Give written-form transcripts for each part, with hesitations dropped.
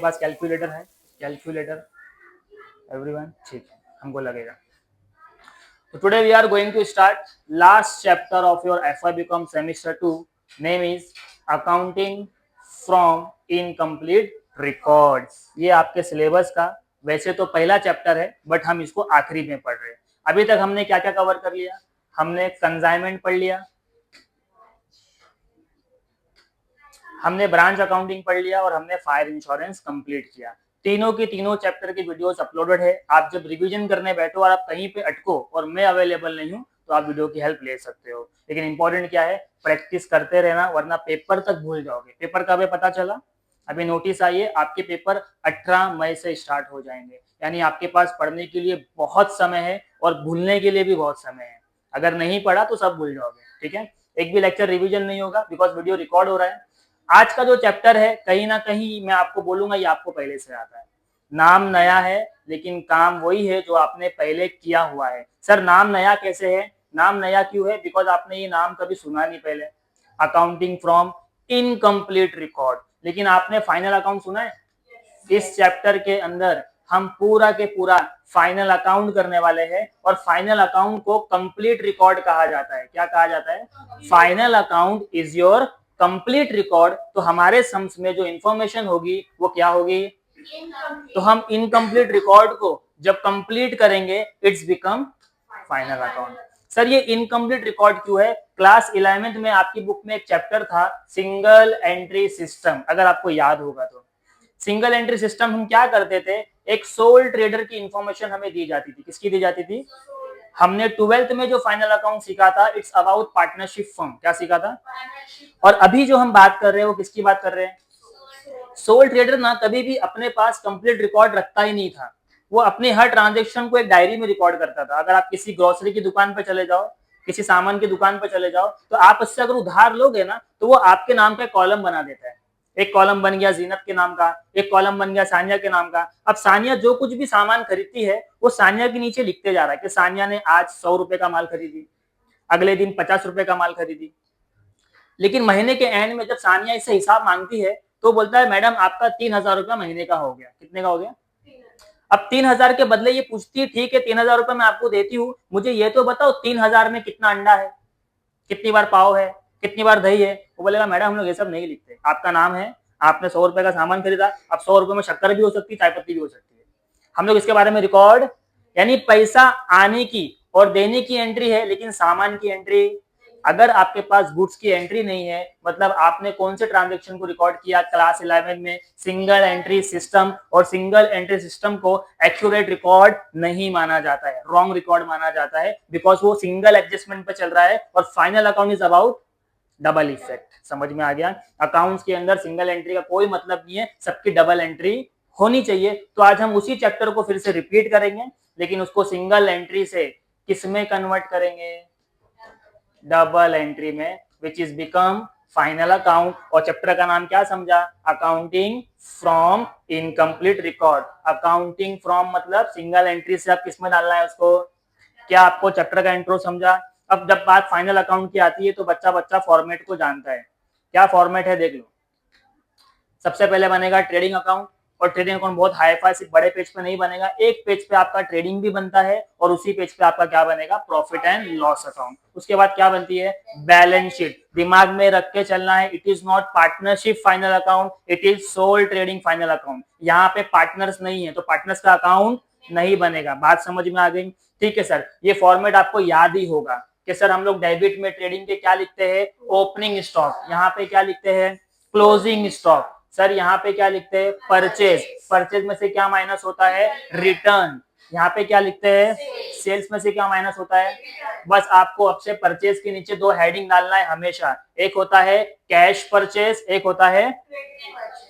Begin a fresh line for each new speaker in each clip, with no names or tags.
पास calculator है? Calculator everyone? ठीक है, हमको लगेगा। So today we are going to start last chapter of your FYBCom semester 2. Name is Accounting from Incomplete Records. ये आपके syllabus का वैसे तो पहला चैप्टर है, बट हम इसको आखिरी में पढ़ रहे हैं। अभी तक हमने क्या क्या कवर कर लिया? हमने कंसाइनमेंट पढ़ लिया, हमने ब्रांच अकाउंटिंग पढ़ लिया और हमने फायर इंश्योरेंस कंप्लीट किया। तीनों की तीनों चैप्टर की वीडियोस अपलोडेड है। आप जब रिवीजन करने बैठो और आप कहीं पे अटको और मैं अवेलेबल नहीं हूँ तो आप वीडियो की हेल्प ले सकते हो। लेकिन इंपॉर्टेंट क्या है, प्रैक्टिस करते रहना, वरना पेपर तक भूल जाओगे। पेपर कब है पता चला? अभी नोटिस आई है, आपके पेपर 18 मई से स्टार्ट हो जाएंगे, यानी आपके पास पढ़ने के लिए बहुत समय है और भूलने के लिए भी बहुत समय है। अगर नहीं पढ़ा तो सब भूल जाओगे, ठीक है। एक भी लेक्चर रिवीजन नहीं होगा, बिकॉज वीडियो रिकॉर्ड हो रहा है। आज का जो चैप्टर है, कहीं ना कहीं मैं आपको बोलूंगा ये आपको पहले से आता है। नाम नया है लेकिन काम वही है जो आपने पहले किया हुआ है। सर नाम नया कैसे है? नाम नया क्यों है? बिकॉज आपने ये नाम कभी सुना नहीं पहले, अकाउंटिंग फ्रॉम इनकम्प्लीट रिकॉर्ड। लेकिन आपने फाइनल अकाउंट सुना है? इस चैप्टर के अंदर हम पूरा के पूरा फाइनल अकाउंट करने वाले हैं, और फाइनल अकाउंट को कंप्लीट रिकॉर्ड कहा जाता है। क्या कहा जाता है? Final account is your complete record. तो हमारे सम्स में जो इंफॉर्मेशन होगी वो क्या होगी? तो हम इनकम्प्लीट रिकॉर्ड को जब कंप्लीट करेंगे, it's become final account. Sir ये इनकम्प्लीट रिकॉर्ड क्यों है? क्लास 11th में आपकी बुक में एक चैप्टर था सिंगल एंट्री सिस्टम, अगर आपको याद होगा तो। सिंगल एंट्री सिस्टम हम क्या करते थे, एक सोल ट्रेडर की इंफॉर्मेशन हमें दी जाती थी। किसकी दी जाती थी? हमने 12th में जो फाइनल अकाउंट सीखा था, इट्स अबाउट पार्टनरशिप फर्म। क्या सीखा था? और अभी जो हम बात कर रहे हैं वो किसकी बात कर रहे हैं? सोल ट्रेडर ना कभी भी अपने पास कंप्लीट रिकॉर्ड रखता ही नहीं था। वो अपने हर ट्रांजेक्शन को एक डायरी में रिकॉर्ड करता था। अगर आप किसी ग्रोसरी की दुकान पर चले जाओ, किसी सामान की दुकान पर चले जाओ, तो आप उससे अगर उधार लोगे ना, तो वो आपके नाम का कॉलम बना देता है। एक कॉलम बन गया जीनत के नाम का, एक कॉलम बन गया सानिया के नाम का। अब सानिया जो कुछ भी सामान खरीदती है वो सानिया के नीचे लिखते जा रहा है कि सानिया ने आज 100 रुपए का माल खरीदी, अगले दिन 50 रुपए का माल खरीदी। लेकिन महीने के एंड में जब सानिया इससे हिसाब मांगती है तो बोलता है मैडम आपका 3,000 रुपया महीने का हो गया। कितने का हो गया? अब 3,000 के बदले ये पूछती है ठीक है 3,000 रुपए मैं आपको देती हूँ, मुझे ये तो बताओ 3,000 में कितना अंडा है, कितनी बार पाव है, कितनी बार दही है। वो बोलेगा मैडम हम लोग ये सब नहीं लिखते, आपका नाम है, आपने 100 रुपए का सामान खरीदा, अब 100 रुपए में शक्कर भी हो सकती है, चाय पत्ती भी हो सकती है। हम लोग इसके बारे में रिकॉर्ड, यानी पैसा आने की और देने की एंट्री है, लेकिन सामान की एंट्री। अगर आपके पास गुड्स की एंट्री नहीं है, मतलब आपने कौन से ट्रांजैक्शन को रिकॉर्ड किया क्लास 11 में? Single entry system. और सिंगल एंट्री सिस्टम को एक्यूरेट रिकॉर्ड नहीं माना जाता है, रॉन्ग रिकॉर्ड माना जाता है, बिकॉज वो सिंगल एडजस्टमेंट पे चल रहा है। और final account is about double effect. समझ में आ गया? अकाउंट्स के अंदर सिंगल एंट्री का कोई मतलब नहीं है, सबकी डबल एंट्री होनी चाहिए। तो आज हम उसी चैप्टर को फिर से रिपीट करेंगे, लेकिन उसको सिंगल एंट्री से किसमें कन्वर्ट करेंगे? डबल एंट्री में, which is become final account. और चैप्टर का नाम क्या समझा? Accounting from incomplete record. Accounting from मतलब सिंगल एंट्री से आप किसमें डालना है उसको। क्या आपको चैप्टर का इंट्रो समझा? अब जब बात फाइनल अकाउंट की आती है तो बच्चा बच्चा फॉर्मेट को जानता है। क्या फॉर्मेट है देख लो। सबसे पहले बनेगा ट्रेडिंग अकाउंट, और ट्रेडिंग अकाउंट बहुत हाई फाई सिर्फ बड़े पेज पे नहीं बनेगा, एक पेज पे आपका ट्रेडिंग भी बनता है और उसी पेज पे आपका क्या बनेगा? Profit and loss account. उसके बाद क्या बनती है? Balance sheet. दिमाग में रख के चलना है, it is not partnership final account, it is sole trading final account. यहाँ पे पार्टनर्स नहीं है तो पार्टनर्स का अकाउंट नहीं बनेगा। बात समझ में आ गई? ठीक है सर, ये फॉर्मेट आपको याद ही होगा कि सर हम लोग डेबिट में ट्रेडिंग के क्या लिखते हैं? Opening stock. यहाँ पे क्या लिखते हैं? Closing stock. सर यहाँ पे क्या लिखते हैं? परचेज। परचेज में से क्या माइनस होता है? रिटर्न। यहाँ पे क्या लिखते हैं? सेल्स में से क्या माइनस होता है? बस आपको अब से परचेज के नीचे दो हेडिंग डालना है हमेशा, एक होता है कैश परचेज, एक होता है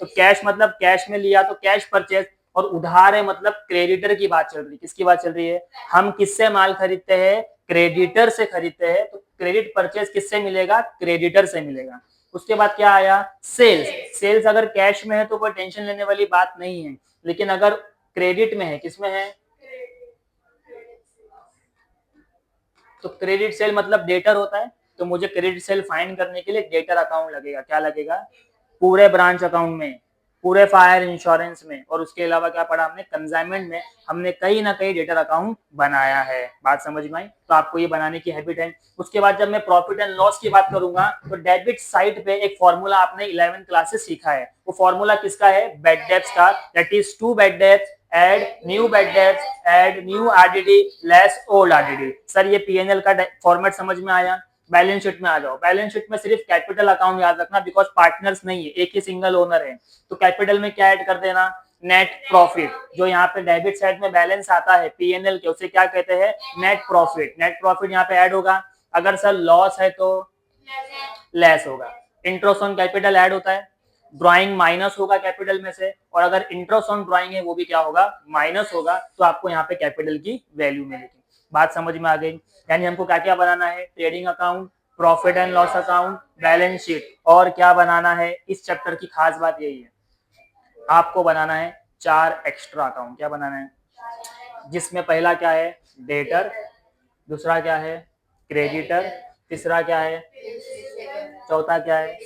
तो कैश मतलब कैश में लिया तो कैश परचेज, और उधार है मतलब क्रेडिटर की बात चल रही है। किसकी बात चल रही है? हम किससे माल खरीदते हैं? क्रेडिटर से खरीदते हैं, तो क्रेडिट परचेज किससे मिलेगा? क्रेडिटर से मिलेगा। उसके बाद क्या आया? सेल्स। सेल्स अगर कैश में है तो कोई टेंशन लेने वाली बात नहीं है, लेकिन अगर क्रेडिट में है, किसमें है? तो क्रेडिट सेल मतलब डेटर होता है, तो मुझे क्रेडिट सेल फाइंड करने के लिए डेटर अकाउंट लगेगा। क्या लगेगा? पूरे ब्रांच अकाउंट में, पूरे फायर इंश्योरेंस में और उसके अलावा क्या पढ़ा हमने, कंसाइनमेंट में हमने कहीं ना कहीं डेटर अकाउंट बनाया है। बात समझ में आई? तो आपको ये बनाने की हैबिट है। उसके बाद जब मैं प्रॉफिट एंड लॉस की बात करूंगा तो डेबिट साइड पे एक फॉर्मूला आपने 11th क्लास से सीखा है। वो फॉर्मूला किसका है? बैड डेब्ट्स का, that is to bad debts add new bad debts add new RDD less old RDD. Sir ये पीएनएल का फॉर्मेट समझ में आया? बैलेंस शीट में आ जाओ। बैलेंस शीट में सिर्फ कैपिटल अकाउंट याद रखना, बिकॉज पार्टनर्स नहीं है, एक ही सिंगल ओनर है। तो कैपिटल में क्या ऐड कर देना? Net profit. जो यहाँ पे डेबिट साइड में बैलेंस आता है पीएनएल के, उसे क्या कहते हैं? Net profit. नेट प्रॉफिट यहाँ पे ऐड होगा। अगर सर लॉस है तो लेस होगा। इंटरेस्ट ऑन कैपिटल ऐड होता है, ड्राइंग माइनस होगा कैपिटल में से, और अगर इंटरेस्ट ऑन ड्राइंग है वो भी क्या होगा? माइनस होगा। तो आपको यहाँ पे कैपिटल की वैल्यू मिलेगी। बात समझ में आ गई? यानी हमको क्या क्या बनाना है? Trading account, profit and loss account, balance sheet, और क्या बनाना है? इस चैप्टर की खास बात यही है, आपको बनाना है 4 एक्स्ट्रा अकाउंट। क्या बनाना है? जिसमें पहला क्या है? डेटर, दूसरा क्या है? क्रेडिटर, तीसरा क्या है? चौथा क्या है?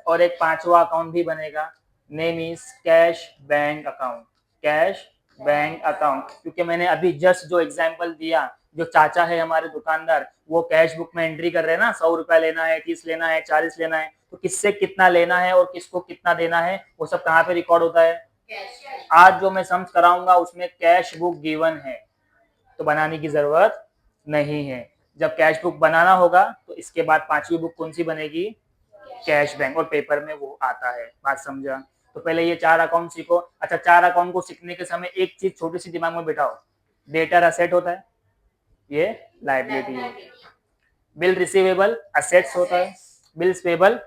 और एक पांचवा अकाउंट भी बनेगा, name is cash bank account. Cash bank account, क्योंकि मैंने अभी जस्ट जो एग्जांपल दिया, जो चाचा है हमारे दुकानदार, वो कैश बुक में एंट्री कर रहे हैं ना, 100 रुपया लेना है, 30 लेना है, 40 लेना है, तो किससे कितना लेना है और किसको कितना देना है, वो सब कहाँ पे रिकॉर्ड होता है? आज जो मैं सम्स कराऊंगा उसमें कैश बुक गिवन है, तो बनाने की जरूरत नहीं है। जब कैश बुक बनाना होगा तो इसके बाद पांचवी बुक कौन सी बनेगी? कैश बैंक, और पेपर में वो आता है। बात समझा? तो पहले ये 4 अकाउंट सीखो। अच्छा, 4 अकाउंट को सीखने के समय एक चीज छोटी सी दिमाग में बिठाओ, डेटर असेट होता है, ये लायबिलिटी है। बिल रिसीवेबल असेट्स होता है, बिल्स पेबल।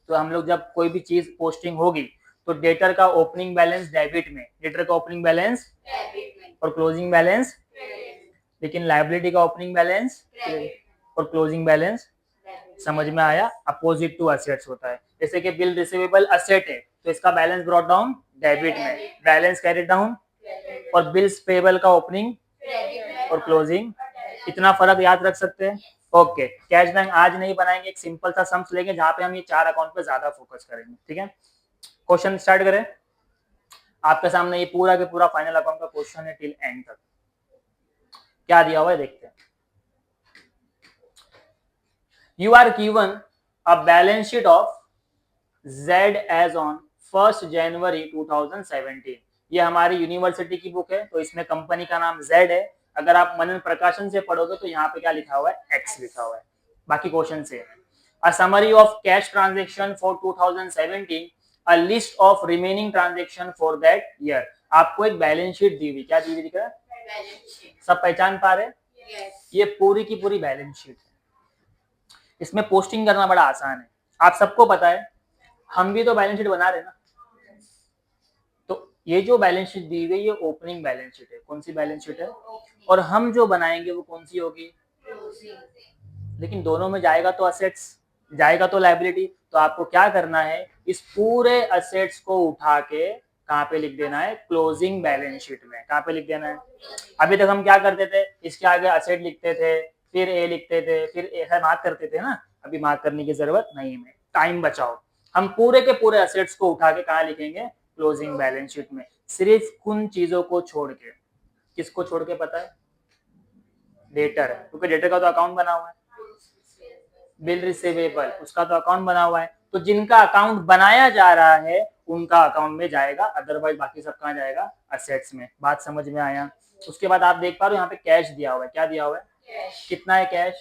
तो हम लोग जब कोई भी चीज पोस्टिंग होगी तो डेटर का ओपनिंग बैलेंस डेबिट में, डेटर का ओपनिंग बैलेंस और क्लोजिंग बैलेंस, लेकिन लायबिलिटी का ओपनिंग बैलेंस और क्लोजिंग बैलेंस। समझ में आया? अपोजिट टू असेट्स होता है। जैसे कि बिल रिसीवेबल असेट है तो इसका बैलेंस ब्रॉट डाउन डेबिट में, बैलेंस कैरी डाउन, और बिल्स पेबल का ओपनिंग और क्लोजिंग। इतना फर्क याद रख सकते हैं? ओके, कैश बैंक आज नहीं बनाएंगे, एक सिंपल सा सम्स लेंगे जहां पे हम ये 4 अकाउंट पे ज्यादा फोकस करेंगे। ठीक है, क्वेश्चन स्टार्ट करें। आपके सामने ये पूरा के पूरा फाइनल अकाउंट का क्वेश्चन है टिल एंड तक। क्या दिया हुआ है देखते हैं। You are given a balance sheet of Z as on 1st January 2017। ये हमारी यूनिवर्सिटी की बुक है, तो इसमें कंपनी का नाम Z है। अगर आप मनन प्रकाशन से पढ़ोगे तो यहाँ पे क्या लिखा हुआ है? X लिखा हुआ है। बाकी क्वेश्चन से a summary of cash transaction for 2017, a list of remaining transaction for that year। आपको एक बैलेंस शीट दी हुई, क्या दी हुई दिख रहा है? सब पहचान पा रहे? ये पूरी की पूरी बैलेंस शीट है। इसमें पोस्टिंग करना बड़ा आसान है, आप सबको पता है, हम भी तो बैलेंस शीट बना रहे हैं ना। तो ये जो बैलेंस शीट दी गई ये ओपनिंग बैलेंस शीट है। कौन सी बैलेंस शीट है? और हम जो बनाएंगे वो कौन सी होगी? लेकिन दोनों में जाएगा तो असेट्स, जाएगा तो लायबिलिटी। तो आपको क्या करना है? इस पूरे असेट्स को उठा के कहाँ पे लिख देना है? क्लोजिंग बैलेंस शीट में। कहाँ पे लिख देना है? अभी तक हम क्या करते थे? इसके आगे असेट लिखते थे, फिर ए लिखते थे, फिर ऐसा मार्क करते थे ना। अभी मार्क करने की जरूरत नहीं है, टाइम बचाओ। हम पूरे के पूरे असेट्स को उठा के कहाँ लिखेंगे? क्लोजिंग बैलेंस शीट में, सिर्फ उन चीजों को छोड़ के। किसको छोड़ के पता है? डेटर, क्योंकि डेटर का तो अकाउंट बना हुआ है। बिल रिसीवेबल, उसका तो अकाउंट बना हुआ है। तो जिनका अकाउंट बनाया जा रहा है उनका अकाउंट में जाएगा, अदरवाइज बाकी सब कहाँ जाएगा? असेट्स में। बात समझ में आया? उसके बाद आप देख पा रहे हो यहाँ पे कैश दिया हुआ है। क्या दिया हुआ है? कितना है कैश?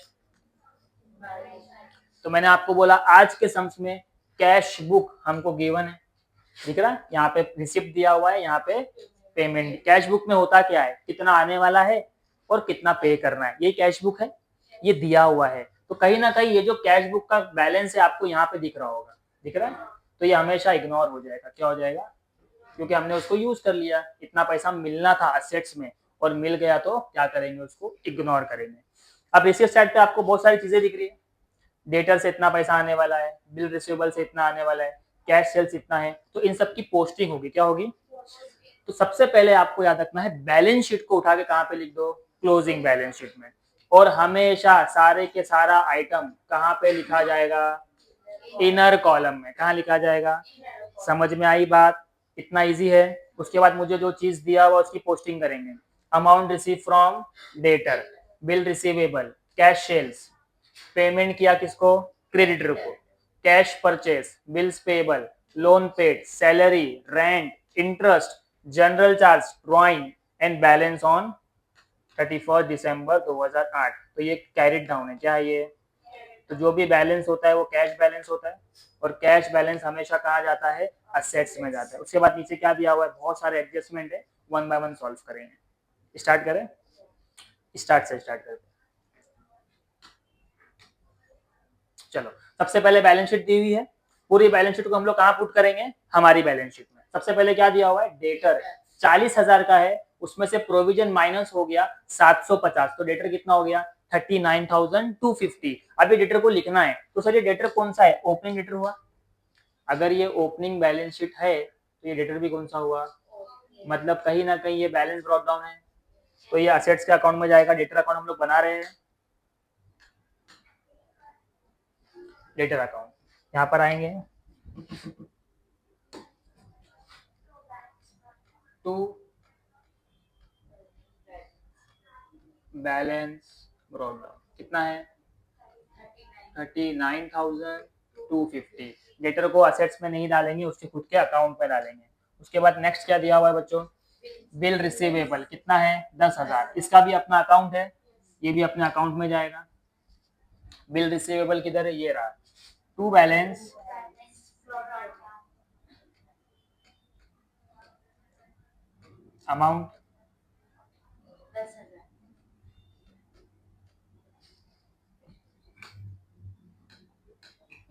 तो मैंने आपको बोला आज के सम्स में कैश बुक हमको गिवन है, दिख रहा है? यहाँ पे रिसिप्ट दिया हुआ है, यहाँ पे पेमेंट। कैश बुक में होता क्या है? कितना आने वाला है और कितना पे करना है, ये कैश बुक है, ये दिया हुआ है। तो कहीं ना कहीं ये जो कैश बुक का बैलेंस है आपको यहाँ पे दिख रहा होगा, दिख रहा है? तो ये हमेशा इग्नोर हो जाएगा। क्या हो जाएगा? क्योंकि हमने उसको यूज कर लिया, इतना पैसा मिलना था असेट्स में और मिल गया, तो क्या करेंगे? उसको इग्नोर करेंगे। अब रिसीव साइड पे आपको बहुत सारी चीजें दिख रही है, डेटर से इतना पैसा आने वाला है, बिल रिसीवेबल से इतना आने वाला है, कैश सेल्स इतना है, तो इन सब की पोस्टिंग होगी। क्या होगी? तो सबसे पहले आपको याद रखना है, बैलेंस शीट को उठा के कहाँ पे लिख दो? क्लोजिंग बैलेंस शीट में। और हमेशा सारे के सारा आइटम कहाँ पे लिखा जाएगा? इनर कॉलम में। कहाँ लिखा जाएगा? समझ में आई बात? इतना इजी है। उसके बाद मुझे जो चीज दिया हुआ उसकी पोस्टिंग करेंगे। Amount receive from debtor, bill receivable, cash sales, payment किया किसको? क्रेडिटर को, cash purchase, bills payable, loan paid, salary, rent, interest, general charge, drawing and balance on 31 December 2008। तो ये कैरिड डाउन है। क्या है ये? तो जो भी बैलेंस होता है वो कैश बैलेंस होता है, और कैश बैलेंस हमेशा कहा जाता है असेट्स में जाता है। उसके बाद नीचे क्या दिया हुआ है? बहुत सारे एडजस्टमेंट है, वन बाय वन सॉल्व करेंगे। स्टार्ट करें? स्टार्ट से स्टार्ट करते हैं। चलो, सबसे पहले बैलेंस शीट दी हुई है। पूरी बैलेंस शीट को हम लोग कहाँ पुट करेंगे? हमारी बैलेंस शीट में। सबसे पहले क्या दिया हुआ है? डेटर 40,000 का है, उसमें से प्रोविजन माइनस हो गया 750, तो डेटर कितना हो गया? 39,250। अभी डेटर को लिखना है, तो सर ये डेटर कौन सा है? ओपनिंग डेटर हुआ। अगर ये ओपनिंग बैलेंस शीट है तो ये डेटर भी कौन सा हुआ? मतलब कहीं ना कहीं ये बैलेंस ड्रॉप डाउन है, तो ये असेट्स के अकाउंट में जाएगा। डेटर अकाउंट हम लोग बना रहे हैं, डेटर अकाउंट यहाँ पर आएंगे टू बैलेंस ब्रॉट डाउन। कितना है? 39,250। डेटर को असेट्स में नहीं डालेंगे, उसके खुद के अकाउंट में डालेंगे। उसके बाद नेक्स्ट क्या दिया हुआ है बच्चों? बिल रिसीवेबल कितना है? 10,000। इसका भी अपना अकाउंट है, ये भी अपने अकाउंट में जाएगा। बिल रिसीवेबल किधर है? ये रहा। टू बैलेंस अमाउंट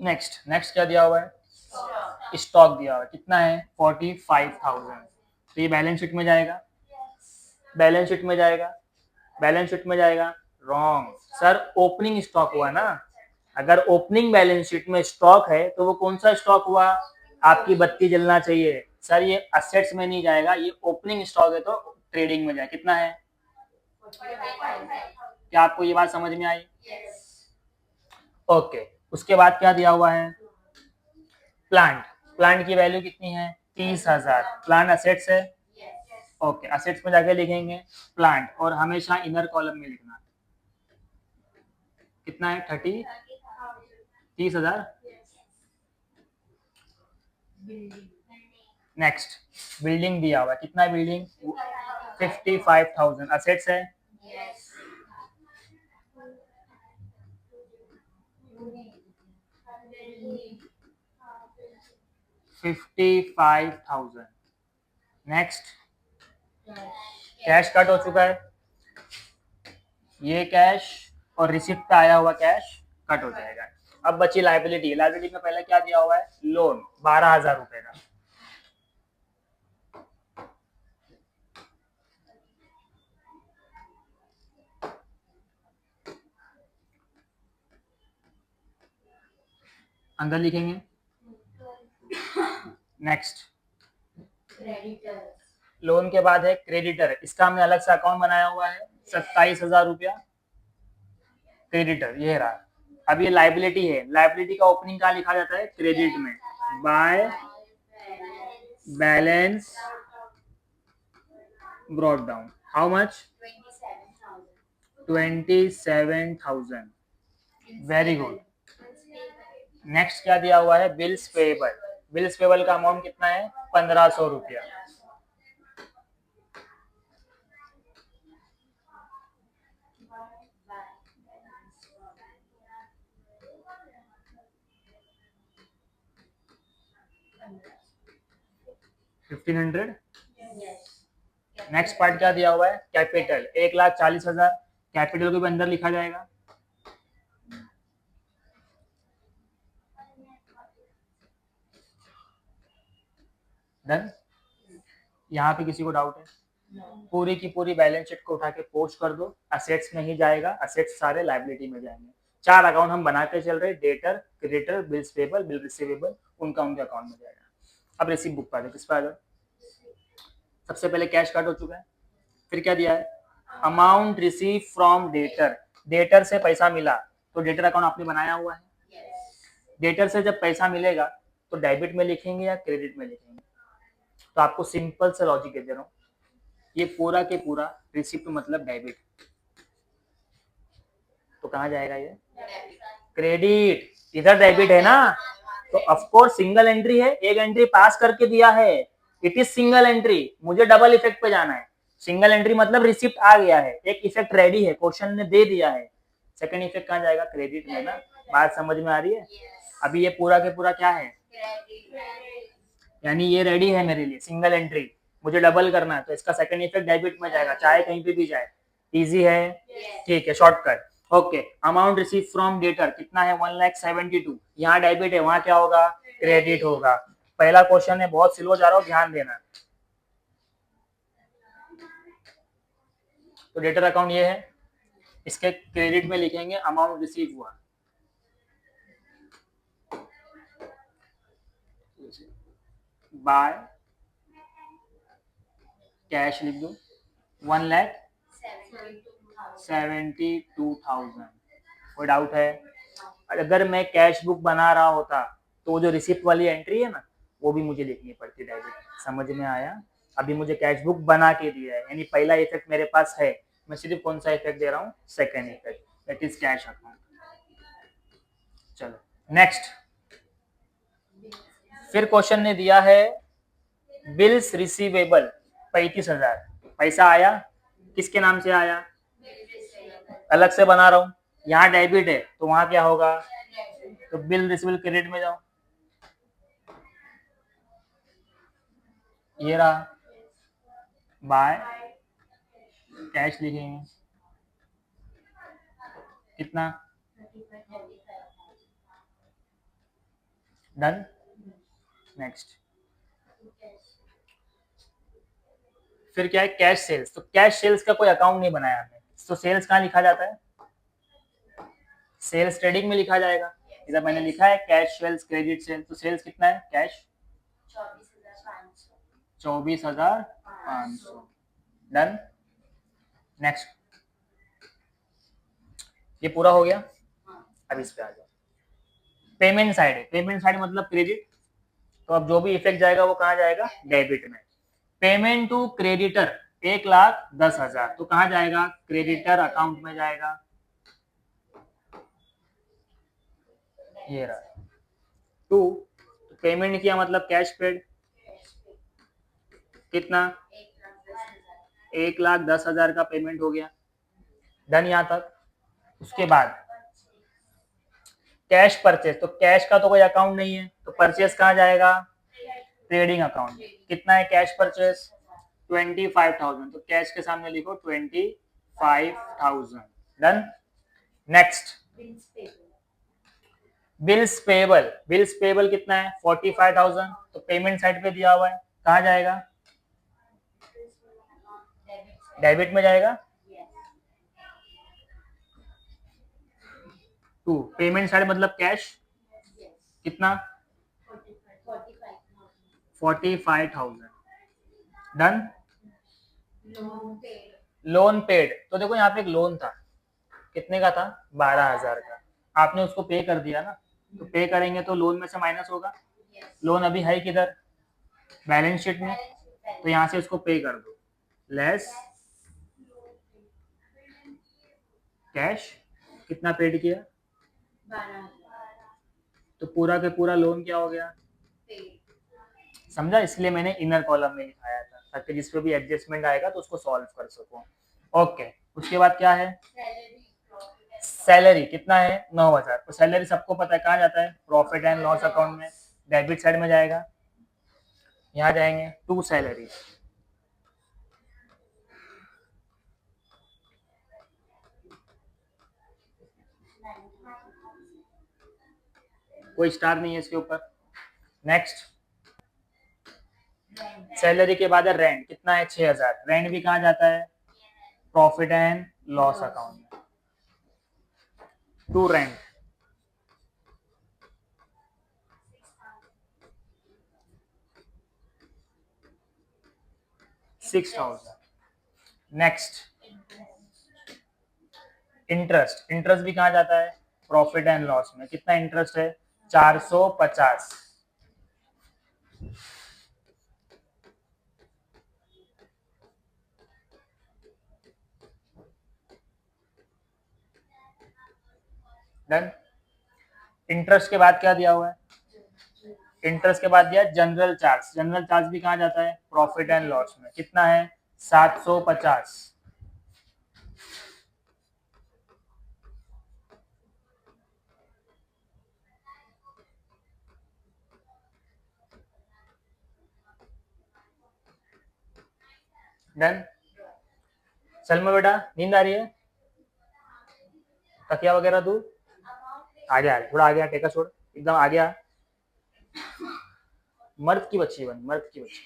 नेक्स्ट क्या दिया हुआ है? स्टॉक दिया हुआ है। कितना है? 45,000। तो ये बैलेंस शीट में जाएगा, बैलेंस शीट में जाएगा, बैलेंस शीट में जाएगा। रॉन्ग सर, ओपनिंग स्टॉक हुआ ना। अगर ओपनिंग बैलेंस शीट में स्टॉक है तो वो कौन सा स्टॉक हुआ? आपकी बत्ती जलना चाहिए सर, ये असेट्स में नहीं जाएगा, ये ओपनिंग स्टॉक है तो ट्रेडिंग में जाए। कितना है? क्या आपको ये बात समझ में आई? ओके। उसके बाद क्या दिया हुआ है? प्लांट, प्लांट की वैल्यू कितनी है? 30,000। प्लांट असेट्स है। ओके, असेट्स में जाके लिखेंगे प्लांट, और हमेशा इनर कॉलम में लिखना। कितना है? 30,000। नेक्स्ट बिल्डिंग दिया हुआ है। कितना है बिल्डिंग? 55,000। असेट्स है। 55,000। नेक्स्ट कैश कट हो चुका है, ये कैश और रिसिप्ट पे आया हुआ कैश कट हो जाएगा। अब बची लाइबिलिटी। लाइबिलिटी में पहले क्या दिया हुआ है? लोन 12,000 रुपए का। अंदर लिखेंगे। नेक्स्ट लोन के बाद है क्रेडिटर, इसका हमने अलग से अकाउंट बनाया हुआ है, 27,000 रुपया क्रेडिटर, ये रहा। अब ये लाइबिलिटी है, लाइबिलिटी का ओपनिंग कहाँ लिखा जाता है? क्रेडिट में। By balance brought down, how much? 27,000। Very good. Next क्या दिया हुआ है? Bills payable. बिल्स पेबल का अमाउंट कितना है? 1,500 रुपया। $1,500। नेक्स्ट पार्ट क्या दिया हुआ है? कैपिटल 1,40,000। कैपिटल को भी अंदर लिखा जाएगा। डन। यहाँ पे किसी को डाउट है? पूरी की पूरी बैलेंस शीट को उठा के पोस्ट कर दो, असेट्स में ही जाएगा, असेट्स सारे लाइबिलिटी में जाएंगे। 4 अकाउंट हम बना के चल रहे, debtor, creditor, bills payable, bill receivable, उनका उनके अकाउंट में जाएगा। अब रिसीव बुक पर किस पर आ जाओ। सबसे पहले कैश कट हो चुका है, फिर क्या दिया है? Amount receive from debtor. Debtor से पैसा मिला, तो डेटर अकाउंट आपने बनाया हुआ है। डेटर से जब पैसा मिलेगा तो डेबिट में लिखेंगे या क्रेडिट में लिखेंगे? तो आपको सिंपल सा लॉजिक दे रहा हूँ, ये पूरा के पूरा रिसिप्ट मतलब डेबिट, तो कहाँ जाएगा ये? क्रेडिट। इधर डेबिट है ना, तो ऑफ कोर्स सिंगल एंट्री है, एक एंट्री पास करके दिया है, इट इज सिंगल एंट्री, मुझे डबल इफेक्ट पे जाना है। सिंगल एंट्री मतलब रिसिप्ट आ गया है, एक इफेक्ट रेडी है, क्वेश्चन ने दे दिया है, सेकंड इफेक्ट कहाँ जाएगा? क्रेडिट में ना। बात समझ में आ रही है? अभी ये पूरा के पूरा क्या है? यानी ये रेडी है मेरे लिए, सिंगल एंट्री, मुझे डबल करना है, तो इसका सेकंड इफेक्ट डेबिट में जाएगा, चाहे कहीं पे भी जाए। इजी है? ठीक है, shortcut. Okay, amount receive from debtor कितना है? 1,72,000। यहाँ डेबिट है, वहां क्या होगा? क्रेडिट होगा। पहला क्वेश्चन है, बहुत स्लो जा रहा हूँ, ध्यान देना। तो डेटर अकाउंट ये है, इसके क्रेडिट में लिखेंगे अमाउंट रिसीव हुआ, बाय कैश लिख दो 1,72,000। कोई डाउट है? अगर मैं कैश बुक बना रहा होता तो जो रिसिप्ट वाली एंट्री है ना, वो भी मुझे लिखनी पड़ती डेबिट। समझ में आया? अभी मुझे कैश बुक बना के दिया है, यानी पहला इफेक्ट मेरे पास है, मैं सिर्फ कौन सा इफेक्ट दे रहा हूँ? Second effect, that is cash account. चलो नेक्स्ट, फिर क्वेश्चन ने दिया है बिल्स रिसीवेबल 35,000, पैसा आया, किसके नाम से आया? अलग से बना रहा हूँ, यहाँ डेबिट है, तो वहां क्या होगा? तो बिल रिसीवेबल क्रेडिट में जाओ, ये रहा, बाय कैश लिखेंगे, कितना? डन। नेक्स्ट, फिर क्या है? Cash sales. तो कैश सेल्स का कोई अकाउंट नहीं बनाया हमने, तो सेल्स कहाँ लिखा जाता है? सेल्स ट्रेडिंग में लिखा जाएगा। इधर मैंने लिखा है कैश सेल्स क्रेडिट सेल्स, तो सेल्स कितना है? कैश 24,500। डन। नेक्स्ट, ये पूरा हो गया। अब इस पे आ जाओ, पेमेंट साइड है, पेमेंट साइड मतलब क्रेडिट, तो अब जो भी इफेक्ट जाएगा वो कहाँ जाएगा? डेबिट में। पेमेंट टू क्रेडिटर 1,10,000, तो कहाँ जाएगा? क्रेडिटर अकाउंट में जाएगा, ये रहा। टू, पेमेंट किया मतलब कैश पेड, कितना? 1,10,000 का पेमेंट हो गया। डन यहाँ तक। उसके बाद कैश परचेज, तो कैश का तो कोई अकाउंट नहीं है, तो परचेज कहाँ जाएगा? Trading account. कितना है कैश परचेज? 25,000, तो कैश के सामने लिखो 25,000। Done. Next, bills payable. Bills payable कितना है? 45,000, तो पेमेंट साइड पे दिया हुआ है, कहाँ जाएगा? डेबिट में जाएगा। टू, पेमेंट साइड मतलब कैश, कितना? 45,000। डन। लोन पेड, तो देखो यहाँ पे एक लोन था, कितने का था? 12,000 का, आपने उसको पे कर दिया ना, तो पे करेंगे तो लोन में से माइनस होगा। लोन अभी है किधर? बैलेंस शीट में, तो यहाँ से उसको पे कर दो, लेस कैश। कितना पेड किया? 12,000। तो पूरा के पूरा लोन क्या हो गया? समझा? इसलिए मैंने इनर कॉलम में लिखाया था, ताकि जिस पे भी एडजस्टमेंट आएगा तो उसको सॉल्व कर सको। ओके, उसके बाद क्या है? सैलरी कितना है? 9,000। तो सैलरी सबको पता है कहाँ जाता है? प्रॉफिट एंड लॉस अकाउंट में, डेबिट साइड में जाएगा, यहाँ जाएंगे टू सैलरी। कोई स्टार नहीं है इसके ऊपर। नेक्स्ट, सैलरी के बाद है रेंट, कितना है? 6,000। रेंट भी कहाँ जाता है? प्रॉफिट एंड लॉस अकाउंट में, to rent 6,000। Next, interest. Interest भी कहाँ जाता है? प्रॉफिट एंड लॉस में। कितना इंटरेस्ट है? 450। डन। इंटरेस्ट के बाद क्या दिया हुआ है? इंटरेस्ट के बाद दिया जनरल चार्ज। जनरल चार्ज भी कहाँ जाता है? प्रॉफिट एंड लॉस में। कितना है? 750। डन। सलमा बेटा नींद आ रही है? तकिया वगैरह तू आ गया, थोड़ा आ गया, टेका छोड़, एकदम आ गया। मर्द की बच्ची बन, मर्द की बच्ची।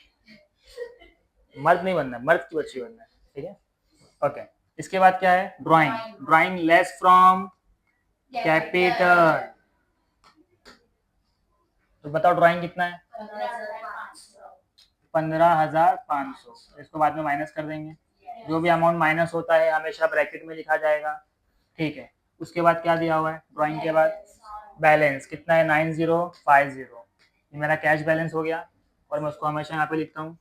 मर्द नहीं बनना, मर्द की बच्ची बनना है, ठीक है? ओके। इसके बाद क्या है? Drawing. Drawing less from capital. तो बताओ ड्राइंग कितना है? 15,500। इसको बाद में माइनस कर देंगे। जो भी अमाउंट माइनस होता है हमेशा ब्रैकेट में लिखा जाएगा, ठीक है? उसके बाद क्या दिया हुआ है ड्राइंग के बाद? बैलेंस कितना है? 9050। ये मेरा कैश बैलेंस हो गया और मैं उसको हमेशा यहाँ पे लिखता हूँ,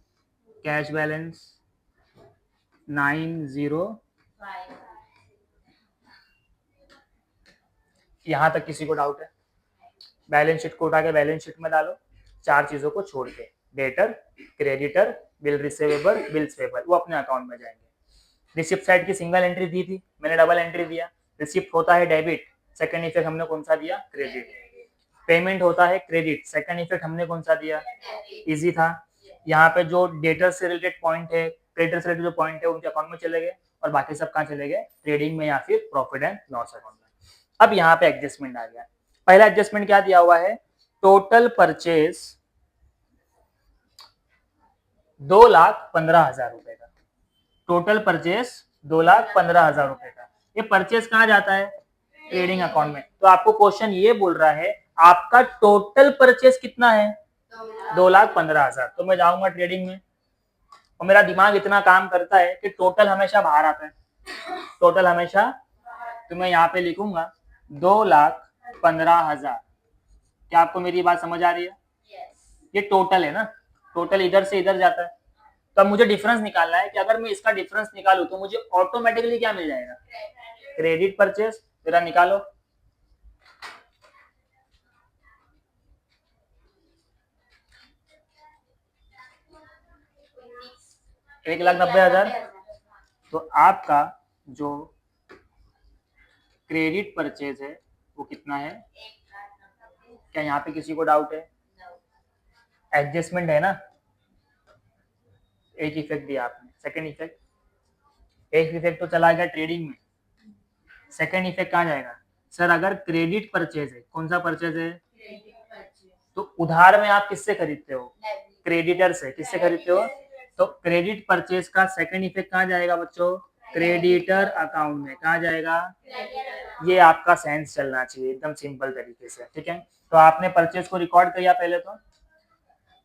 कैश बैलेंस 905। यहाँ तक किसी को डाउट है? बैलेंस शीट को उठा के बैलेंस शीट में डालो, चार चीजों को छोड़ के, debtor, creditor, bill receivable, bills payable, वो अपने अकाउंट में जाएंगे। रिसिप्ट साइड की सिंगल एंट्री दी थी, मैंने डबल एंट्री दिया। रिसिप्ट होता है डेबिट, सेकंड इफेक्ट हमने कौन सा दिया? क्रेडिट। पेमेंट होता है क्रेडिट, सेकंड इफेक्ट हमने कौन सा दिया? इजी था। यहाँ पे जो डेटर से रिलेटेड पॉइंट है, क्रेडिटर से रिलेटेड जो पॉइंट है उनके अकाउंट में चले गए और बाकी सब कहाँ चले गए? ट्रेडिंग में या फिर प्रॉफिट एंड लॉस अकाउंट में। अब यहाँ पे एडजस्टमेंट आ गया। पहला एडजस्टमेंट क्या दिया हुआ है? टोटल परचेज 2,15,000 रुपए का। टोटल परचेज 2,15,000 रुपए का। ये परचेज कहाँ जाता है? ट्रेडिंग अकाउंट में। तो आपको क्वेश्चन ये बोल रहा है आपका टोटल परचेज कितना है? 2,15,000। तो मैं जाऊंगा ट्रेडिंग में और मेरा दिमाग इतना काम करता है कि टोटल हमेशा बाहर आता है। टोटल हमेशा, तो मैं यहाँ पे लिखूंगा 2,15,000। क्या आपको मेरी बात समझ आ रही है? ये टोटल है ना, टोटल इधर से इधर जाता है। तो अब मुझे डिफरेंस निकालना है कि अगर मैं इसका डिफरेंस निकालूं तो मुझे ऑटोमेटिकली क्या मिल जाएगा? Credit purchase. जरा निकालो। 1,90,000। तो आपका जो क्रेडिट परचेज है वो कितना है? क्या यहाँ पे किसी को डाउट है? एडजस्टमेंट है ना? एक इफेक्ट दिया आपने, सेकंड इफेक्ट, एक इफेक्ट तो चला गया ट्रेडिंग में, सेकंड इफेक्ट कहाँ जाएगा? सर अगर क्रेडिट परचेज है, कौन सा परचेज है? तो उधार में आप किससे खरीदते हो? क्रेडिटर से। किससे खरीदते हो? तो क्रेडिट परचेज का सेकंड इफेक्ट कहाँ जाएगा बच्चों? क्रेडिटर अकाउंट में। कहाँ जाएगा? ये आपका सेंस चलना चाहिए एकदम सिंपल तरीके से, ठीक है? तो आपने परचेज को रिकॉर्ड किया पहले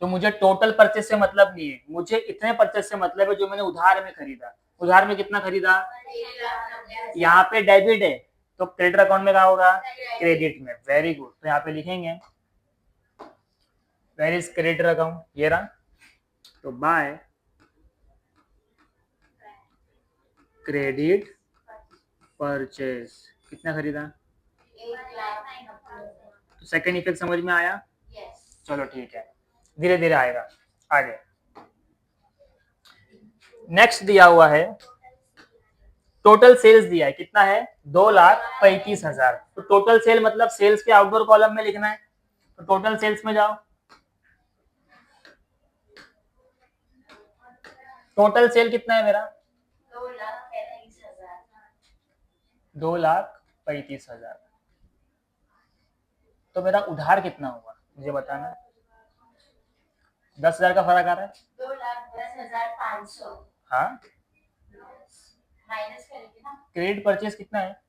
तो मुझे टोटल परचेज से मतलब नहीं है, मुझे इतने परचेज से मतलब है जो मैंने उधार में खरीदा। उधार में कितना खरीदा? यहाँ पे डेबिट है तो क्रेडिट अकाउंट में क्या होगा? क्रेडिट में। Very good. तो यहाँ पे लिखेंगे वेर इज क्रेडिटर अकाउंट, ये रहा। तो बाय क्रेडिट परचेज कितना खरीदा? तो सेकंड इफेक्ट समझ में आया? चलो ठीक है, धीरे धीरे आएगा आगे। नेक्स्ट दिया हुआ है टोटल सेल्स दिया है, कितना है? 2,35,000। तो टोटल सेल मतलब सेल्स के आउटडोर कॉलम में लिखना है। तो टोटल सेल्स में जाओ, टोटल सेल कितना है मेरा? 2,35,000। तो मेरा उधार कितना होगा मुझे बताना। 10,000 का फर्क आ रहा है। 2,10,500। हाँ, क्रेडिट परचेज कितना है?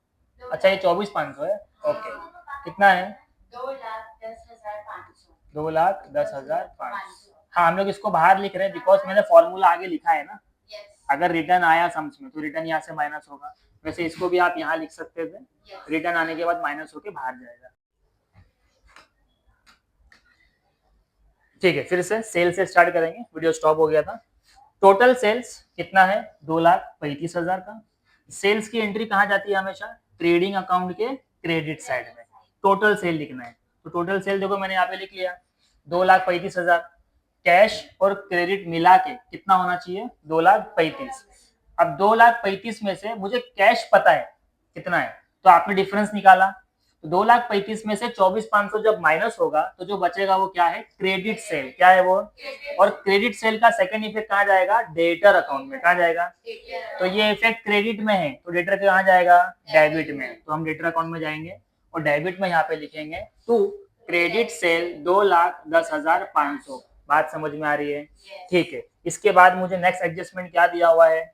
अच्छा ये 24,500 है। ओके, कितना है? 2,10,500। हाँ, हम लोग इसको बाहर लिख रहे हैं बिकॉज मैंने फॉर्मूला आगे लिखा है ना। अगर रिटर्न आया सम्स में तो रिटर्न यहाँ से माइनस होगा। वैसे इसको भी आप यहाँ लिख सकते थे, रिटर्न आने के बाद माइनस होके बाहर जाएगा। ठीक है, फिर से सेल से स्टार्ट करेंगे, वीडियो स्टॉप हो गया था। टोटल सेल्स कितना है? 2,35,000 का। सेल्स की एंट्री कहाँ जाती है हमेशा? ट्रेडिंग अकाउंट के क्रेडिट साइड में। टोटल सेल लिखना है। तो टोटल सेल देखो मैंने यहाँ पे लिख लिया 2,35,000। कैश और क्रेडिट मिला के कितना होना चाहिए? 2,35,000। अब 2,35,000 में से मुझे कैश पता है कितना है, तो आपने डिफरेंस निकाला। तो 2,35,000 में से 24,500 जब माइनस होगा तो जो बचेगा वो क्या है? Credit sale. क्या है वो? और क्रेडिट सेल का सेकंड इफेक्ट कहाँ जाएगा? डेटर अकाउंट में। कहाँ जाएगा? तो ये इफेक्ट क्रेडिट में है तो डेटर कहाँ जाएगा? डेबिट में। तो हम डेटर अकाउंट में जाएंगे और डेबिट में यहाँ पे लिखेंगे टू क्रेडिट सेल 2,10,500। बात समझ में आ रही है? ठीक है। इसके बाद मुझे नेक्स्ट एडजस्टमेंट क्या दिया हुआ है?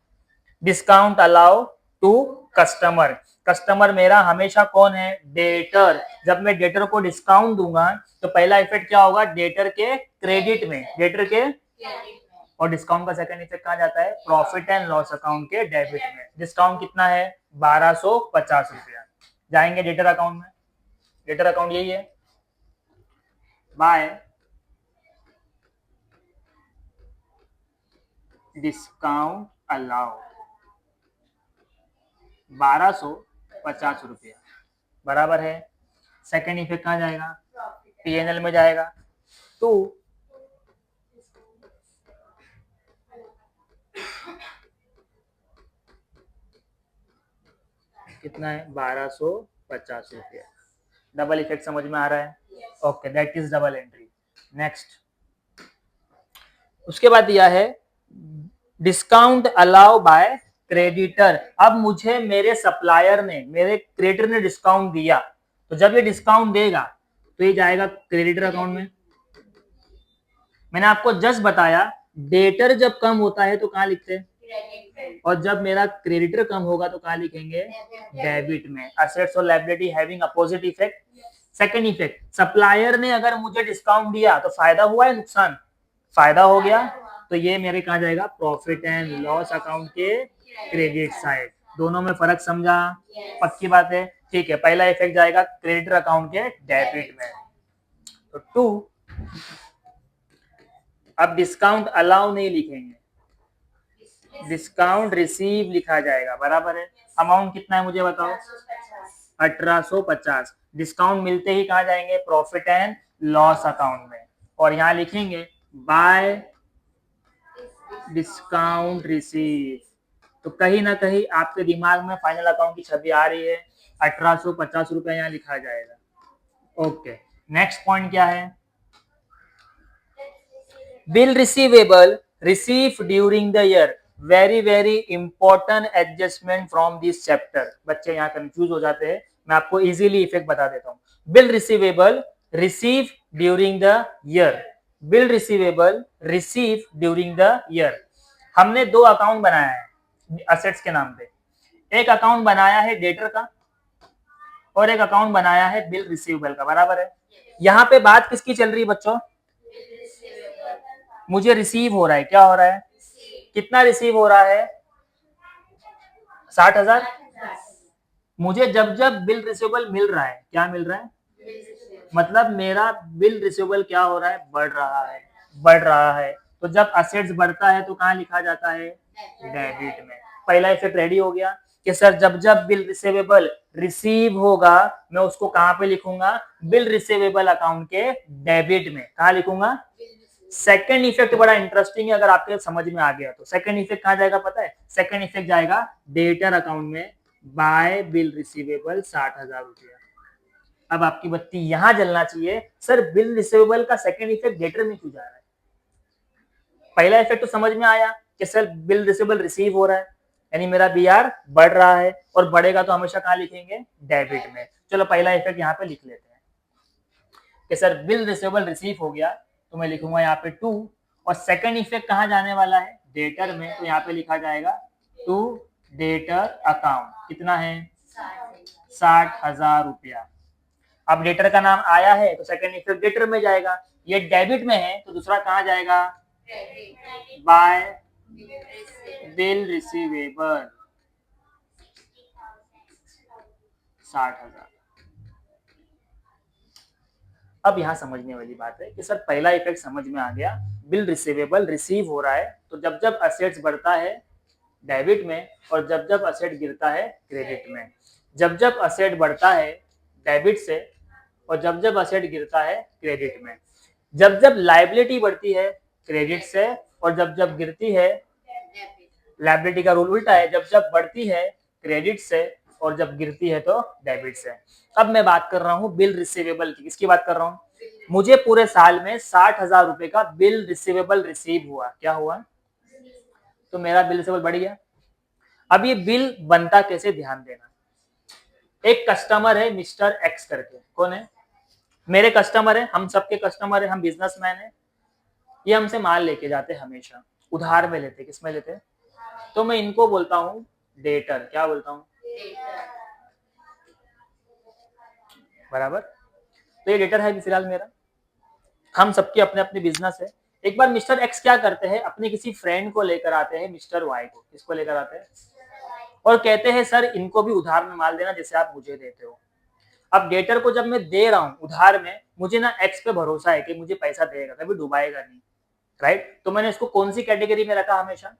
Discount allow to customer. Customer मेरा हमेशा कौन है? डेटर। जब मैं डेटर को डिस्काउंट दूंगा तो पहला इफेक्ट क्या होगा? डेटर के क्रेडिट में, डेटर के, और डिस्काउंट का सेकंड इफेक्ट कहाँ जाता है? प्रॉफिट एंड लॉस अकाउंट के डेबिट में। डिस्काउंट कितना है? 1,250 रुपया जाएंगे डेटर अकाउंट में। डेटर अकाउंट यही है। बाय डिस्काउंट अलाउ 1,250 रुपया बराबर है। सेकंड इफेक्ट कहाँ जाएगा? पीएनएल में जाएगा। तो कितना है? 1,250 रुपया। डबल इफेक्ट समझ में आ रहा है? Okay, that is double entry. Next, उसके बाद दिया है डिस्काउंट अलाउ बाय क्रेडिटर। अब मुझे मेरे सप्लायर ने, मेरे क्रेडिटर ने डिस्काउंट दिया, तो जब ये डिस्काउंट देगा तो ये जाएगा क्रेडिटर अकाउंट में। मैंने आपको जस्ट बताया डेटर जब कम होता है तो कहाँ लिखते हैं? और जब मेरा क्रेडिटर कम होगा तो कहाँ लिखेंगे? डेबिट में। असेट्स और liability having opposite effect. Second effect, supplier ने अगर मुझे डिस्काउंट दिया तो फायदा हुआ है नुकसान? फायदा हो गया, तो ये मेरे कहाँ जाएगा? प्रॉफिट एंड लॉस अकाउंट के क्रेडिट साइड। दोनों में फर्क समझा? पक्की बात है? ठीक है। पहला इफेक्ट जाएगा क्रेडिटर अकाउंट के डेबिट में। तो टू, अब डिस्काउंट अलाउ नहीं लिखेंगे, डिस्काउंट रिसीव लिखा जाएगा। बराबर है। अमाउंट कितना है मुझे बताओ? 1,850। डिस्काउंट मिलते ही कहाँ जाएंगे? प्रॉफिट एंड लॉस अकाउंट में। और यहाँ लिखेंगे बाय डिस्काउंट रिसीव। तो कहीं ना कहीं आपके दिमाग में फाइनल अकाउंट की छवि आ रही है। 1,850 रुपया यहाँ लिखा जाएगा। ओके, नेक्स्ट पॉइंट क्या है? Bill receivable receive during the year. Very important adjustment from this chapter. बच्चे यहाँ कंफ्यूज हो जाते हैं, मैं आपको इजीली इफेक्ट बता देता हूँ। Bill receivable receive during the year. Bill receivable receive during the year. हमने दो अकाउंट बनाया है असेट्स के नाम पे। एक अकाउंट बनाया है डेटर का और एक अकाउंट बनाया है बिल रिसीवेबल का। बराबर है। यहाँ पे बात किसकी चल रही है बच्चों? मुझे रिसीव हो रहा है। क्या हो रहा है? कितना रिसीव हो रहा है? 60,000। मुझे जब जब बिल रिसीवेबल मिल रहा है, क्या मिल रहा है? मतलब मेरा बिल रिसीवेबल क्या हो रहा है? बढ़ रहा है। बढ़ रहा है। तो जब असेट्स बढ़ता है तो कहाँ लिखा जाता है? डेबिट में। पहला इफेक्ट रेडी हो गया कि सर जब जब बिल रिसीवेबल रिसीव होगा मैं उसको कहाँ पे लिखूंगा? बिल रिसीवेबल अकाउंट के डेबिट में। कहाँ लिखूंगा? सेकंड इफेक्ट बड़ा इंटरेस्टिंग है, अगर आपके समझ में आ गया तो। सेकंड इफेक्ट कहाँ जाएगा पता है? सेकंड इफेक्ट जाएगा डेटर अकाउंट में बाय बिल रिसीवेबल 60,000 रुपया। अब आपकी बत्ती यहां जलना चाहिए, सर बिल रिसीवेबल का सेकंड इफेक्ट डेटर में क्यों जा रहा है? पहला इफेक्ट तो समझ में आया कि सर बिल रिसीवेबल रिसीव हो रहा है, यानी मेरा बीआर बढ़ रहा है, और बढ़ेगा तो हमेशा कहाँ लिखेंगे? डेबिट में। चलो पहला इफेक्ट यहाँ पे लिख लेते हैं कि सर बिल रिसीवेबल रिसीव हो गया, तो मैं लिखूंगा यहाँ पे 2, और सेकंड इफेक्ट कहाँ जाने वाला है? डेटर में। तो यहाँ पे लिखा जाएगा टू डेटर अकाउंट। कितना है? 60,000 रुपया। अब डेटर का नाम आया है तो सेकंड इफेक्ट डेटर में जाएगा। ये डेबिट में है तो दूसरा कहाँ जाएगा? Bye bill receivable 60,000। अब यहाँ समझने वाली बात है कि सर पहला इफेक्ट समझ में आ गया, बिल रिसीवेबल रिसीव हो रहा है, तो जब जब असेट्स बढ़ता है डेबिट में और जब जब असेट गिरता है क्रेडिट में। जब जब असेट बढ़ता है डेबिट से और जब जब असेट गिरता है क्रेडिट में। जब जब लाइबिलिटी बढ़ती है क्रेडिट से, और जब जब गिरती है, लाइबिलिटी का रूल उल्टा है, जब जब बढ़ती है क्रेडिट से और जब गिरती है तो डेबिट से। अब मैं बात कर रहा हूँ बिल रिसीवेबल की। किसकी बात कर रहा हूँ? मुझे पूरे साल में 60,000 रुपए का बिल रिसीवेबल रिसीव हुआ। क्या हुआ? तो मेरा बिल रिसीवेबल बढ़ गया। अब ये बिल बनता कैसे, ध्यान देना। एक कस्टमर है मिस्टर एक्स करके, कौन है? मेरे कस्टमर है, हम सबके कस्टमर है, हम बिजनेसमैन है। ये हमसे माल लेके जाते हैं, हमेशा उधार में लेते। किस में लेते? तो मैं इनको बोलता हूँ डेटर। क्या बोलता हूँ? बराबर। तो ये डेटर है फिलहाल मेरा। हम सबके अपने अपने बिजनेस है। एक बार मिस्टर एक्स क्या करते हैं, अपने किसी फ्रेंड को लेकर आते हैं, मिस्टर वाई को। किसको लेकर आते हैं? और कहते हैं सर इनको भी उधार में माल देना जैसे आप मुझे देते हो। अब डेटर को जब मैं दे रहा हूँ उधार में, मुझे ना एक्स पे भरोसा है कि मुझे पैसा देगा, कभी डुबाएगा नहीं, राइट? तो मैंने इसको कौन सी कैटेगरी में रखा? हमेशा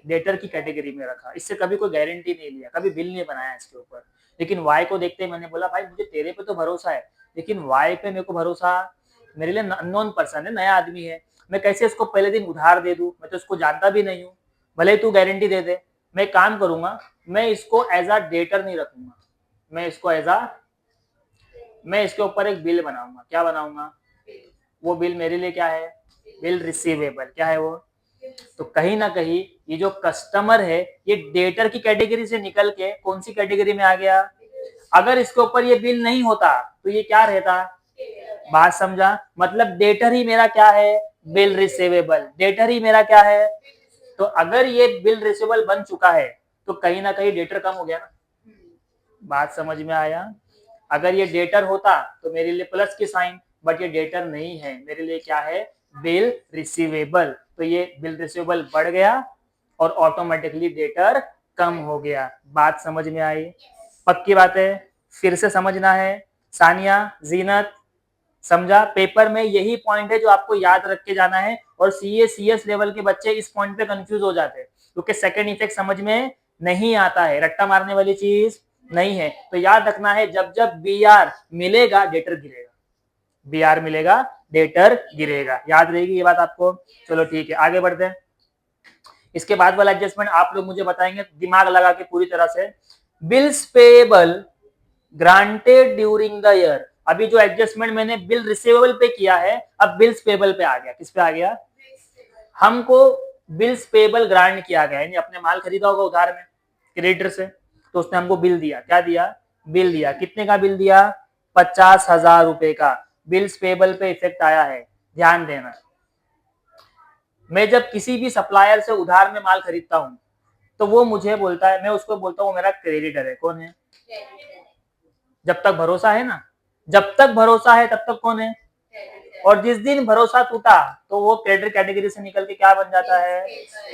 डेटर की कैटेगरी में रखा। इससे कभी कोई गारंटी नहीं लिया, कभी बिल नहीं बनाया इसके ऊपर। लेकिन वाई को देखते ही मैंने बोला भाई मुझे तेरे पे तो भरोसा है, लेकिन वाई पे मेरे को भरोसा, मेरे लिए अननोन पर्सन है, नया आदमी है, मैं कैसे इसको पहले दिन उधार दे दूं? मैं तो इसको जानता भी नहीं हूँ, भले ही तू गारंटी दे दे। मैं काम करूंगा, मैं इसको एज अ डेटर नहीं रखूंगा, मैं इसको मैं इसके ऊपर एक बिल बनाऊंगा। क्या बनाऊंगा? वो बिल मेरे लिए क्या है? Bill receivable. क्या है वो? तो कहीं ना कहीं ये जो कस्टमर है ये डेटर की कैटेगरी से निकल के कौन सी कैटेगरी में आ गया? अगर इसके ऊपर ये बिल नहीं होता तो ये क्या रहता? बात समझा? मतलब डेटर ही मेरा क्या है? Bill receivable. डेटर ही मेरा क्या है? तो अगर ये बिल रिसीवेबल बन चुका है तो कहीं ना कहीं डेटर कम हो गया ना। बात समझ में आया? अगर ये डेटर होता तो मेरे लिए प्लस की साइन, बट ये डेटर नहीं है, मेरे लिए क्या है? Bill receivable. तो ये बिल रिसीवेबल बढ़ गया और ऑटोमेटिकली डेटर कम हो गया। बात समझ में आई? पक्की बात है? फिर से समझना है। सानिया, जीनत, समझा? पेपर में यही पॉइंट है जो आपको याद रख के जाना है, और सीए सीएस लेवल के बच्चे इस पॉइंट पे कंफ्यूज हो जाते हैं क्योंकि सेकंड इफेक्ट समझ में नहीं आता है, रट्टा मारने वाली चीज नहीं है। तो याद रखना है जब जब बी आर मिलेगा डेटर गिरेगा, बी आर मिलेगा डेटर गिरेगा। याद रहेगी ये बात आपको? चलो ठीक है, आगे बढ़ते हैं। इसके बाद वाला एडजस्टमेंट आप लोग मुझे बताएंगे दिमाग लगा के पूरी तरह से। Bills payable granted during the year. अभी जो एडजस्टमेंट मैंने बिल रिसीवेबल पे किया है, अब बिल्स पेएबल पे आ गया। किस पे आ गया? हमको बिल्स पेएबल ग्रांट किया गया, यानी अपने माल खरीदा होगा उधार में क्रेडिटर से, तो उसने हमको बिल दिया। क्या दिया? बिल दिया। कितने का बिल दिया? 50,000 रुपए का। बिल्स पेएबल पे इफेक्ट आया है, ध्यान देना। मैं जब किसी भी सप्लायर से उधार में माल खरीदता हूं तो वो मुझे बोलता है, मैं उसको बोलता हूँ मेरा क्रेडिटर है। कौन है? जब तक भरोसा है ना, जब तक भरोसा है तब तक कौन है? और जिस दिन भरोसा टूटा तो वो क्रेडिटर कैटेगरी से निकल के क्या बन जाता है?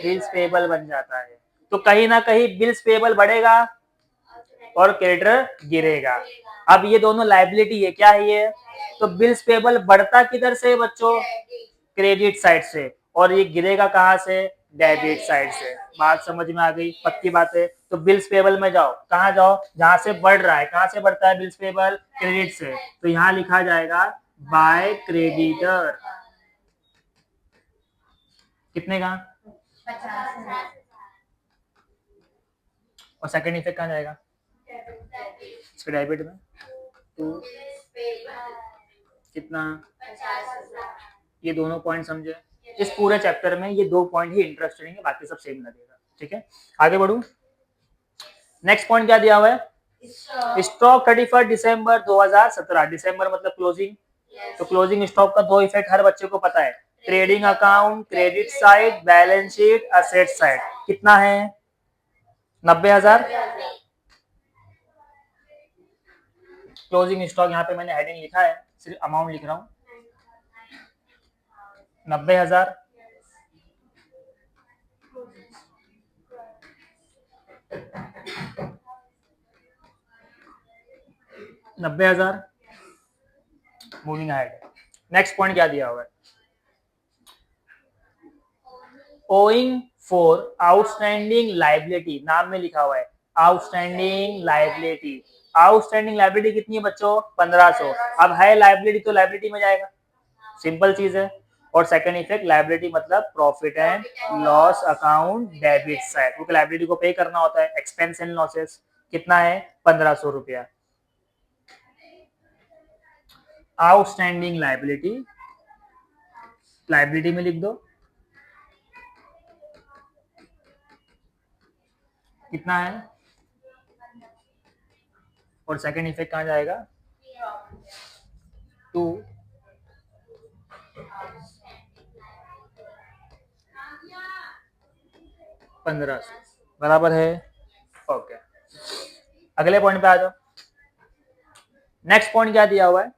बिल्स पेएबल बन जाता है। तो कहीं ना कहीं बिल्स पेएबल बढ़ेगा और क्रेडिटर गिरेगा। अब ये दोनों लायबिलिटी है, क्या है ये? तो बिल्स पेएबल बढ़ता किधर से बच्चों? क्रेडिट साइड से, और ये गिरेगा कहां से? डेबिट साइड से। बात समझ में आ गई? पक्की बात है? तो बिल्स पेएबल में जाओ, कहां जाओ? जहां से बढ़ रहा है। कहां से बढ़ता है बिल्स पेएबल? क्रेडिट से। तो यहां लिखा जाएगा बाय क्रेडिटर। कितने का? 50,000। और सेकंड इफेक्ट कहां जाएगा? इसके डेबिट में तो कितना? 50,000। ये दोनों पॉइंट समझे? इस पूरे चैप्टर में ये दो पॉइंट ही इंटरेस्टिंग है, बाकी सब सेम लगेगा। ठीक है, आगे बढ़ू। नेक्स्ट पॉइंट क्या दिया हुआ है? स्टॉक 31 दिसंबर 2017। दिसंबर मतलब क्लोजिंग, तो क्लोजिंग स्टॉक का दो इफेक्ट हर बच्चे को पता है। Trading account, credit side, balance sheet, asset side. कितना है? 90,000। क्लोजिंग स्टॉक यहाँ पे मैंने हेडिंग लिखा है, सिर्फ अमाउंट लिख रहा हूँ। 90,000। Moving ahead. नेक्स्ट पॉइंट क्या दिया हुआ है? Owing for outstanding liability. नाम में लिखा हुआ है आउटस्टैंडिंग लाइबिलिटी। आउटस्टैंडिंग लाइबिलिटी कितनी है बच्चों? 1500। अब है लाइबिलिटी तो लाइबिलिटी में जाएगा, सिंपल चीज है। और सेकंड इफेक्ट लाइबिलिटी मतलब profit and loss account debit side, क्योंकि लाइबिलिटी को पे करना होता है, एक्सपेंस एंड लॉसेस। कितना है? 1500 रुपया। आउटस्टैंडिंग लाइबिलिटी, लाइबिलिटी में लिख दो कितना है, और सेकंड इफेक्ट कहां जाएगा? टू 1500 बराबर है। ओके, अगले पॉइंट पे आ जाओ। नेक्स्ट पॉइंट क्या दिया हुआ है?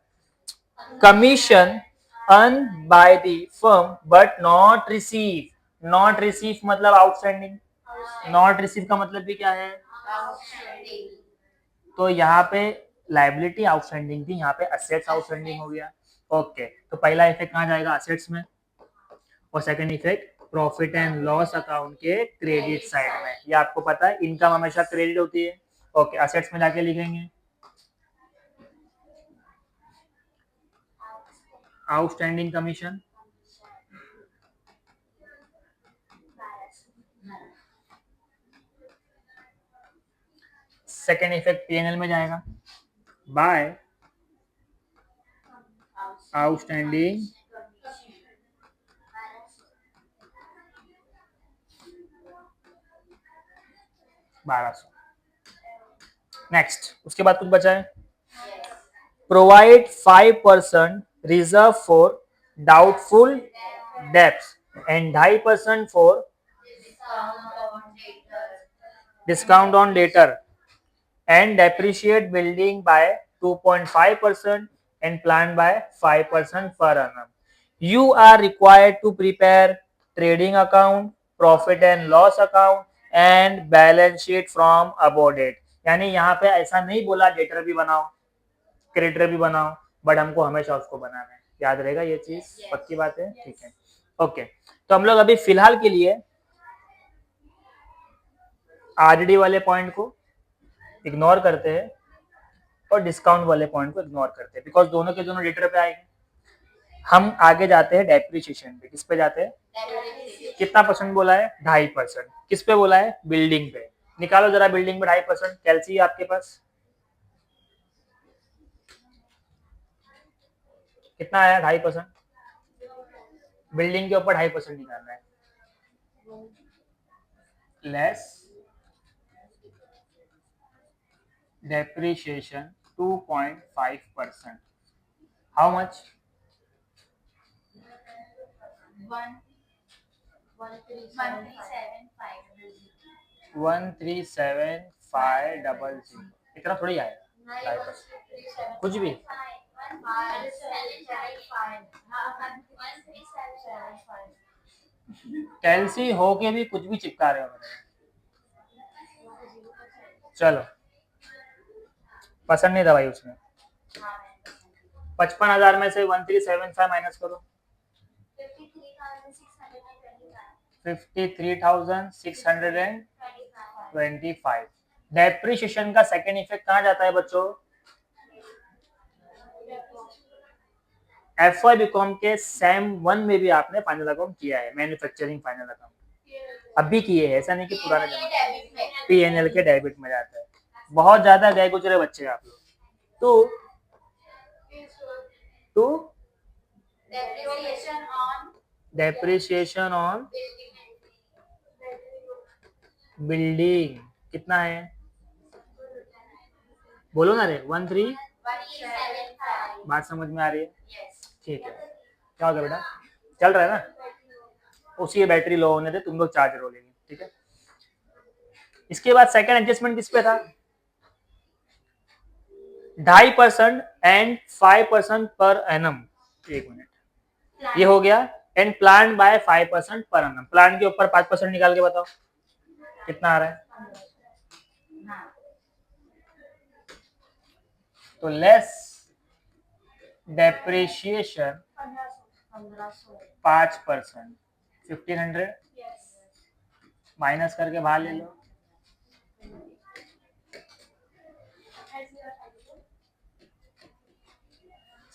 Commission earn by the firm but not receive. Not receive मतलब आउटस्टैंडिंग, नॉट रिसीव का मतलब भी क्या है? तो यहाँ पे लाइबिलिटी आउटस्टैंडिंग थी, यहाँ पे असेट्स आउटस्टैंडिंग हो गया। ओके, तो पहला इफेक्ट कहाँ जाएगा? असेट्स में, और second effect profit and loss account के क्रेडिट साइड में। ये आपको पता है, इनकम हमेशा क्रेडिट होती है। ओके, असेट्स में जाके लिखेंगे outstanding commission, second effect PNL में जाएगा बाय आउटस्टैंडिंग $1200। नेक्स्ट, उसके बाद कुछ बचा है? Provide 5% reserve for doubtful debts and 2.5% for discount on letter and depreciate building by 2.5% and plant by 5% per annum. You are required to prepare trading account, profit and loss account and balance sheet from above date। यानी यहाँ पे ऐसा नहीं बोला debtor भी बनाओ, creditor भी बनाओ, बट हमको हमेशा उसको बनाना है। याद रहेगा ये चीज, पक्की बात है? ठीक है, ओके। तो हम लोग अभी फिलहाल के लिए आरडी वाले पॉइंट को इग्नोर करते हैं और डिस्काउंट वाले पॉइंट को इग्नोर करते हैं, बिकॉज दोनों के दोनों लेटर पे आएंगे। हम आगे जाते हैं डेप्रिसिएशन पे। किस पे जाते हैं? कितना परसेंट बोला है? 2.5%। किस पे बोला है? बिल्डिंग पे। निकालो जरा बिल्डिंग पे 2.5%। कैलसी आपके पास कितना आया? 2.5%। बिल्डिंग के ऊपर 2.5% निकालना है, लेस depreciation 2.5%। How much? 137,500। इतना थोड़ी आएगा, कुछ भी। कैलसी हो के भी कुछ भी चिपका रहे हो मेरे। चलो, पसंद नहीं था भाई उसमें। 55,000 में से 1375 माइनस करो, 53,625। डेप्रिसिएशन का सेकेंड इफेक्ट कहाँ जाता है बच्चों? एफवाई बीकॉम के सेम 1 में भी आपने फाइनल अकाउंट किया है, मैन्युफैक्चरिंग फाइनल अकाउंट अभी किए हैं, ऐसा नहीं कि पुराने जमाने। पीएनएल के डेबिट में जाता है। बहुत ज्यादा गए गुजरे बच्चे आप लोग। तो डेप्रिसिएशन ऑन बिल्डिंग कितना है? बोलो ना रे, 13। बात समझ में आ रही है? ठीक है, क्या होगा बेटा? चल रहा है ना? उसी बैटरी लो होने दे, तुम लोग चार्जर हो लेंगे, ठीक है। इसके बाद सेकंड एडजस्टमेंट किस पे था? 2.5% एंड 5% पर एनम। एक मिनट, ये हो गया। And plan bye 5% per annum. Plan के ऊपर 5% निकाल के बताओ कितना आ रहा है? तो लेस डेप्रिसिएशन 5%, 1500 माइनस करके बाहर ले लो।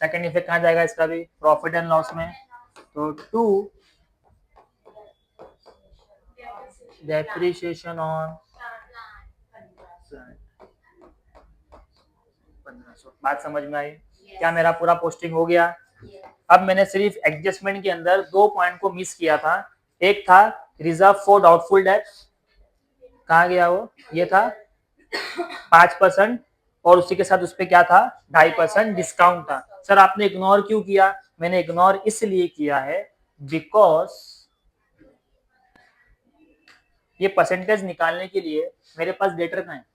सेकंड इफेक्ट कहाँ जाएगा इसका भी, प्रॉफिट एंड लॉस में। तो 2 डेप्रिसिएशन ऑन 1500। बात समझ में आई? क्या मेरा पूरा पोस्टिंग हो गया? अब मैंने सिर्फ एडजस्टमेंट के अंदर 2 पॉइंट को मिस किया था। एक था रिजर्व फॉर डाउटफुल डेट्स, कहाँ गया वो, ये था 5%, और उसी के साथ उस पे क्या था, 2.5% डिस्काउंट था। सर आपने इग्नोर क्यों किया? मैंने इग्नोर इसलिए किया है बिकॉज ये परसेंटेज निकालने के लिए मेरे पास डेटर कहाँ है,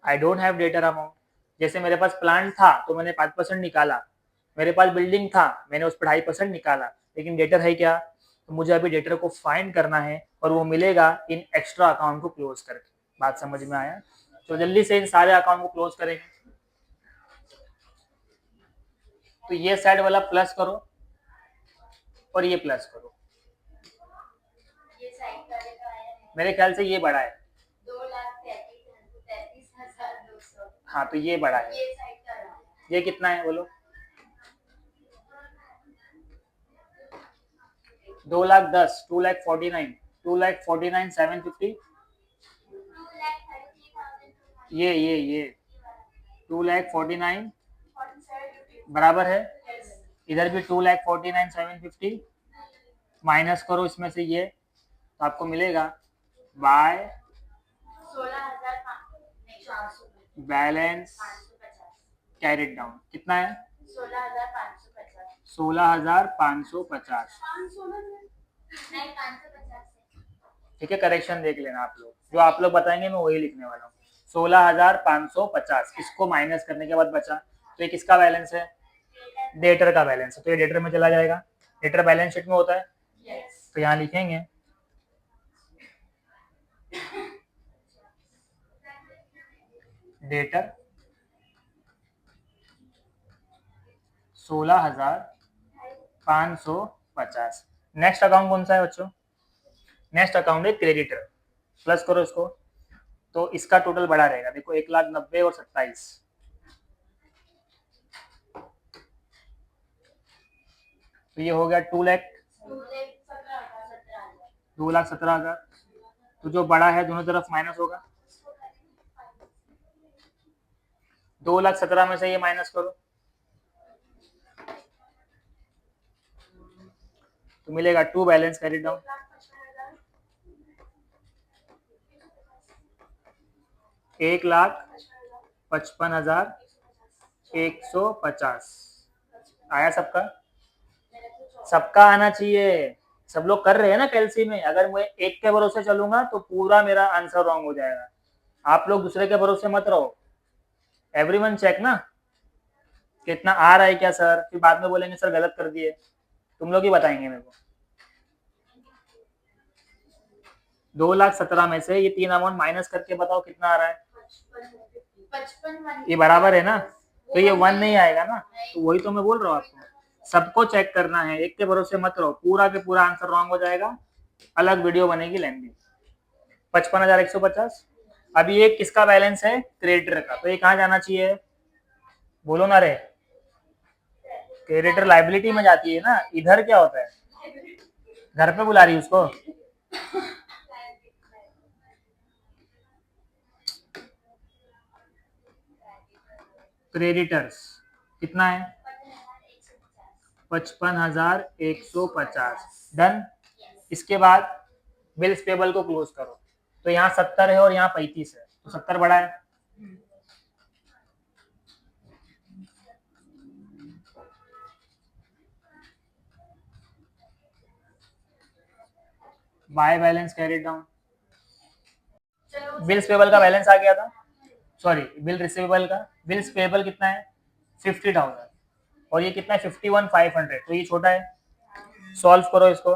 I don't have debtor amount. जैसे मेरे पास प्लांट था तो मैंने 5% निकाला, मेरे पास बिल्डिंग था मैंने उस पर 2.5% निकाला, लेकिन डेटर है क्या? तो मुझे अभी डेटर को फाइंड करना है और वो मिलेगा इन एक्स्ट्रा अकाउंट को क्लोज करके। बात समझ में आया? तो जल्दी से इन सारे अकाउंट को क्लोज करेंगे। तो ये साइड वाला प्लस करो और ये प्लस करो। मेरे ख्याल से ये बड़ा है, 2,33,200। हाँ तो ये बड़ा है। ये कितना है बोलो? 2,10,000, 2,49,000, 2,49,750। ये 2,49,000 बराबर है। इधर भी 2,49,750 माइनस करो इसमें से ये, तो आपको मिलेगा बाय बैलेंस कैरिड डाउन। कितना है? 16,550। ठीक है, करेक्शन देख लेना आप लोग, जो आप लोग बताएंगे मैं वही लिखने वाला हूँ। 16,550 इसको माइनस करने के बाद बचा, तो ये किसका बैलेंस है? डेटर का बैलेंस है, तो ये डेटर में चला जाएगा। डेटर बैलेंस शीट में होता है। तो यहाँ लिखेंगे डेटर 16,550। नेक्स्ट अकाउंट कौन सा है बच्चों? नेक्स्ट अकाउंट है क्रेडिटर। प्लस करो इसको, तो इसका टोटल बड़ा रहेगा। देखो 1,90,000 और 27, तो ये हो गया 2,17,000। तो जो बड़ा है दोनों तरफ माइनस होगा। 2,17,000 में से ये माइनस करो तो मिलेगा 2 बैलेंस कैरी डाउन। 1,55,150 आया सबका? सबका आना चाहिए। सब लोग कर रहे हैं ना कैलसी में। अगर मैं एक के भरोसे चलूंगा तो पूरा मेरा आंसर रॉन्ग हो जाएगा। आप लोग दूसरे के भरोसे मत रहो। एवरीवन चेक ना कितना आ रहा है क्या सर, फिर बाद में बोलेंगे सर गलत कर दिए। तुम लोग ही बताएंगे मेरे को। 2,17,000 में से ये 3 अमाउंट माइनस करके बताओ कितना आ रहा है। 55 ये बराबर है ना, तो ये 1 नहीं आएगा ना। तो वही तो मैं बोल रहा हूँ आपको, सबको चेक करना है, एक के भरोसे मत रहो। पूरा के पूरा आंसर रॉन्ग हो जाएगा, अलग वीडियो बनेगी लेंदी। 55,150। अभी ये किसका बैलेंस है? क्रेडिटर का। तो ये कहाँ जाना चाहिए बोलो ना रे? क्रेडिटर लाइबिलिटी में जाती है ना। इधर क्या होता है? घर पे बुला रही उसको। क्रेडिटर्स कितना है? 55,150। डन। इसके बाद बिल्स पेबल को क्लोज करो। तो यहाँ 70 है और यहाँ 35 है, तो 70 बड़ा है। By balance carried down. Bills payable का बैलेंस आ गया था, सॉरी बिल रिसीवेबल का। बिल्स पेबल कितना है? 50,000 और ये कितना है? 51,500। तो ये छोटा है, सॉल्व करो इसको।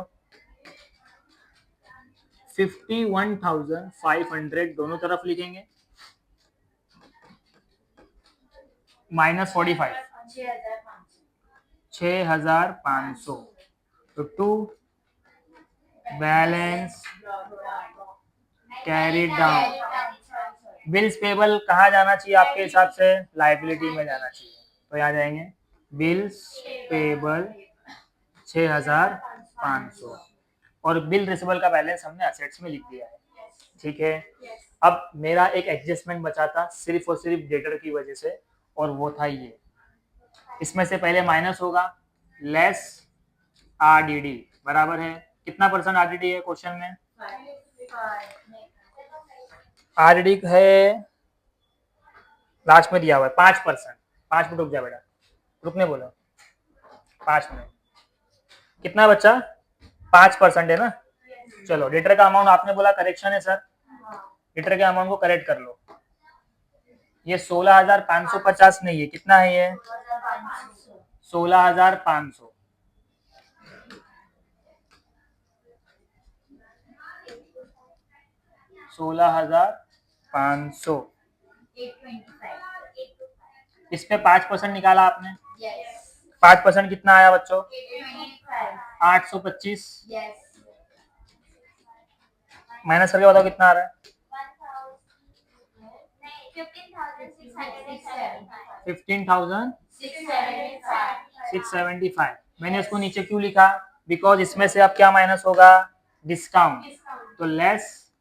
51,500 दोनों तरफ लिखेंगे, माइनस 45 6,500। तो 2 balance carry down. Bills payable कहाँ जाना चाहिए आपके हिसाब से? लाइबिलिटी में जाना चाहिए। तो यहाँ जाएंगे बिल्स पेबल 6500 और बिल रिसीवेबल का बैलेंस हमने असेट्स में लिख दिया है, ठीक है। अब मेरा एक एडजस्टमेंट बचा था सिर्फ और सिर्फ डेटर की वजह से, और वो था ये, इसमें से पहले माइनस होगा, लेस आरडीडी बराबर है कितना परसेंट आरडीडी है क्वेश्चन में, आरडीडी है लास्ट में दिया हुआ है 5%। 5 मिनट रुक जा बेटा, रुकने बोलो, 5 मिनट, कितना बच्चा 5% है ना। चलो डेटर का अमाउंट आपने बोला करेक्शन है सर, डेटर के अमाउंट को करेक्ट कर लो, ये 16,550 नहीं है, कितना है ये 16,500। इस पे 5% निकाला आपने, 5% कितना आया बच्चों 825, माइनस करके बताओ कितना आ रहा है 15,675। मैंने इसको नीचे क्यों लिखा, बिकॉज इसमें से अब क्या माइनस होगा डिस्काउंट, तो लेस,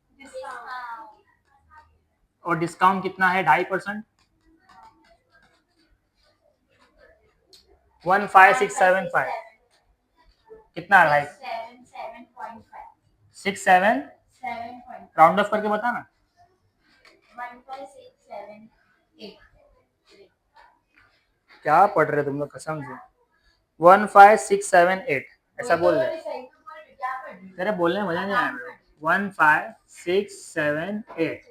और डिस्काउंट कितना है 2.5%, 15,675 कितना है 6,7 राउंड ऑफ करके बता ना, 15,678 क्या पढ़ रहे तुम लोग कसम से, 15,678 ऐसा बोल रहे, तेरे बोलने में मजा नहीं आया, 15,678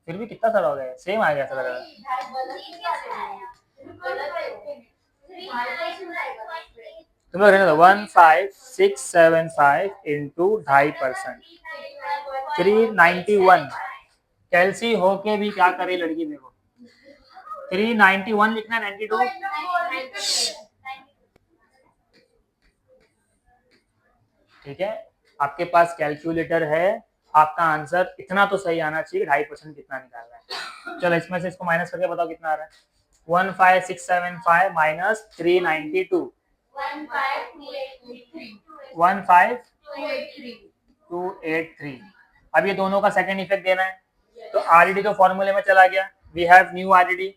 फिर भी कितना सारा हो गया, सेम आ गया ऐसा लग रहा है, तुम लोग रहने दो, 15,675 इंटू 2.5%, 391, कैलसी होके भी क्या करे लड़की देखो, 391 लिखना 92, ठीक है। आपके पास कैलकुलेटर है, आपका आंसर इतना तो सही आना चाहिए, 2.5% कितना निकालना है। चलो इसमें से इसको माइनस करके बताओ कितना आ रहा है, 15,675 माइनस 392, 15,283। अब ये दोनों का सेकंड इफेक्ट देना है, तो आरडीडी तो फॉर्मूले में चला गया, we have new RDD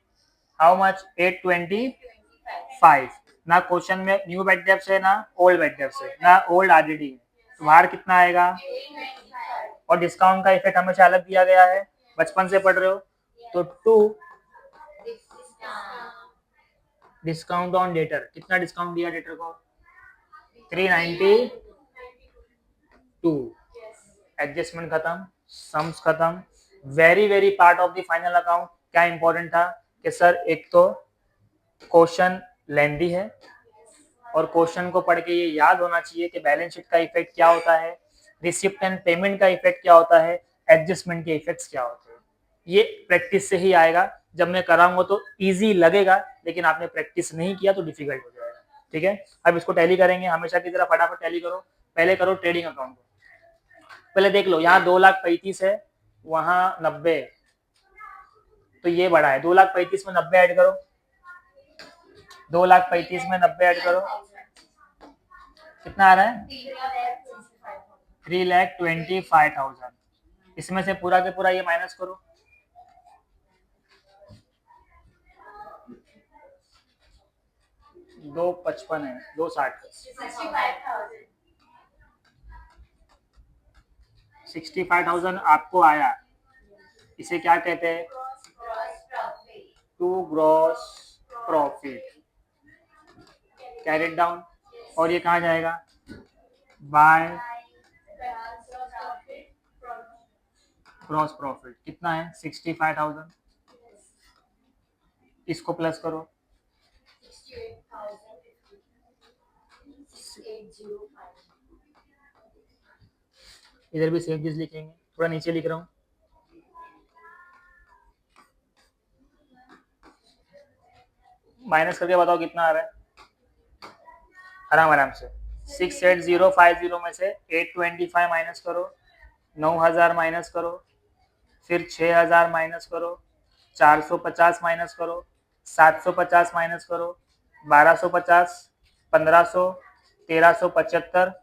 how much 825, ना क्वेश्चन में न्यू बेड डेप्थ है ना ओल्ड बेड डेप्थ है ना ओल्ड आरडीडी है, तो बाहर कितना आएगा, और डिस्काउंट का इफेक्ट हमेशा अलग दिया गया है, बचपन से पढ़ रहे हो, तो 2 डिस्काउंट ऑन डेटर, कितना डिस्काउंट दिया डेटर को 392, एडजस्टमेंट खत्म, सम्स खत्म, very very part of the final account. क्या इंपॉर्टेंट था कि सर एक तो क्वेश्चन लेंदी है, और क्वेश्चन को पढ़ के ये याद होना चाहिए कि बैलेंस शीट का इफेक्ट क्या होता है, रिसिप्ट एंड पेमेंट का इफेक्ट क्या होता है, एडजस्टमेंट के इफेक्ट्स क्या होते हैं। ये प्रैक्टिस से ही आएगा, जब मैं कराऊंगा तो इजी लगेगा, लेकिन आपने प्रैक्टिस नहीं किया तो डिफिकल्ट हो जाएगा, ठीक है। अब इसको टैली करेंगे, हमेशा की तरह फटाफट टैली करो, पहले करो ट्रेडिंग अकाउंट को, पहले देख लो यहाँ 2,35,000 है, वहां 90 है, तो ये बड़ा है, 2,35,000 में 90 ऐड करो, 2,35,000 में 90 ऐड करो, कितना आ रहा है 3,25,000। इसमें से पूरा के पूरा ये माइनस करो, 255 है, 260, 65,000 आपको आया, इसे क्या कहते हैं to gross profit, carried down, और ये कहाँ जाएगा बाय ग्रॉस प्रॉफिट, कितना है 65,000, इसको प्लस करो 68,005, इधर भी सेम चीज लिखेंगे, थोड़ा नीचे लिख रहा हूँ, माइनस करके बताओ कितना आ रहा है, आराम आराम से, 68,050 में से 825 माइनस करो, 9,000 माइनस करो, फिर 6,000 माइनस करो, 450 माइनस करो, 750 माइनस करो, 1250, 1500, 1375,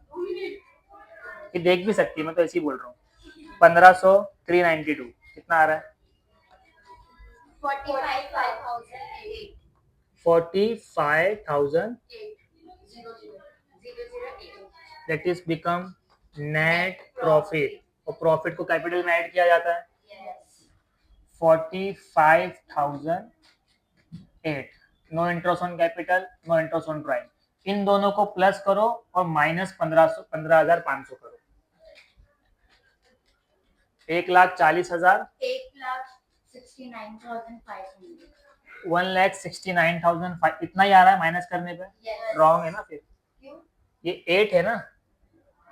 ये देख भी सकती है, मैं तो ऐसे ही बोल रहा हूँ। 1500, 392 कितना आ रहा है? 45,000 that is become net profit, और प्रॉफिट को कैपिटल में ऐड किया जाता है। 45,008, no interest on capital, no interest on prime, इन दोनों को प्लस करो और माइनस 15,500 करो। 1,40,000, 1,69,500 इतना ही आ रहा है माइनस करने पे। रॉन्ग है ना फिर, ये 8 है ना,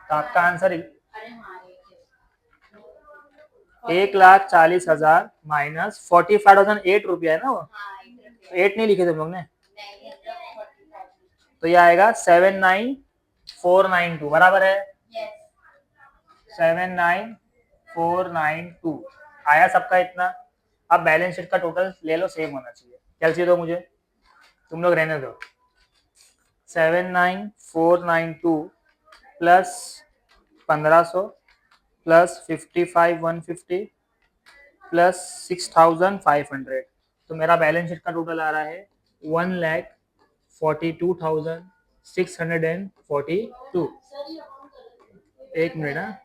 तो आपका आंसर 1,40,000 माइनस 45,008 रुपया है ना, वो 8 नहीं लिखे तुम लोग ने, तो ये आएगा 79,492 बराबर है। 79,492 आया सबका इतना। अब बैलेंस शीट का टोटल ले लो, सेम होना चाहिए। कैलसी दो मुझे, तुम लोग रहने दो। 79,492 प्लस 1500 प्लस 55,150 प्लस 6,500, तो मेरा बैलेंस शीट का टोटल आ रहा है 1,42,642। एक मिनट ना,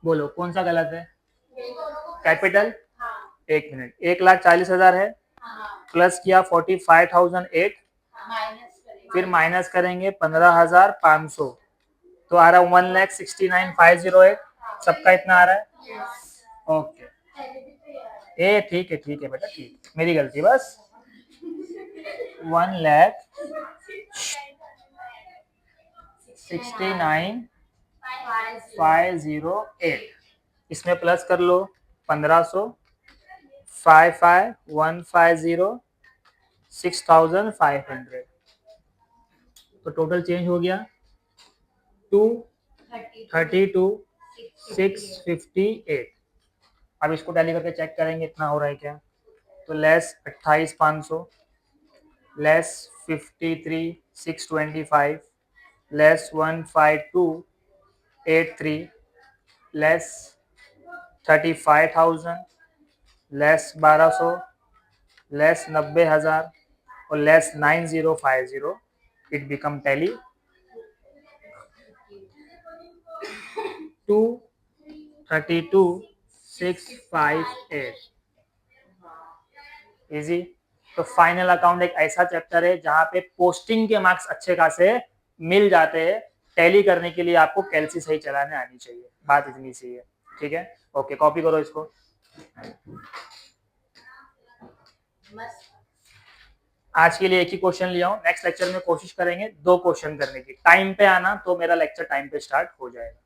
बोलो कौन सा गलत है? कैपिटल, एक मिनट, 1,40,000 है, प्लस किया 45,008, फिर माइनस करेंगे 15,500, तो आ रहा है 1,69,508। सबका इतना आ रहा है। ओके, ए ठीक है बेटा, ठीक, मेरी गलती बस। 1,69,508, इसमें प्लस कर लो 1500, 55,150, 6,500, तो टोटल चेंज हो गया 232,658। अब इसको टैली करके चेक करेंगे इतना हो रहा है क्या। तो less 28,500 less 53,625 less 152,83 less 35,000 less 1,200 less 90,000 और less 9050, it become tally 232,658। Easy. तो फाइनल अकाउंट एक ऐसा चैप्टर है जहां पे पोस्टिंग के मार्क्स अच्छे खासे मिल जाते हैं। टैली करने के लिए आपको कैलसी सही चलाने आनी चाहिए, बात इतनी सी है। ठीक है, ओके, कॉपी करो इसको। आज के लिए एक ही क्वेश्चन लिया हूं, नेक्स्ट लेक्चर में कोशिश करेंगे 2 क्वेश्चन करने की। टाइम पे आना तो मेरा लेक्चर टाइम पे स्टार्ट हो जाएगा।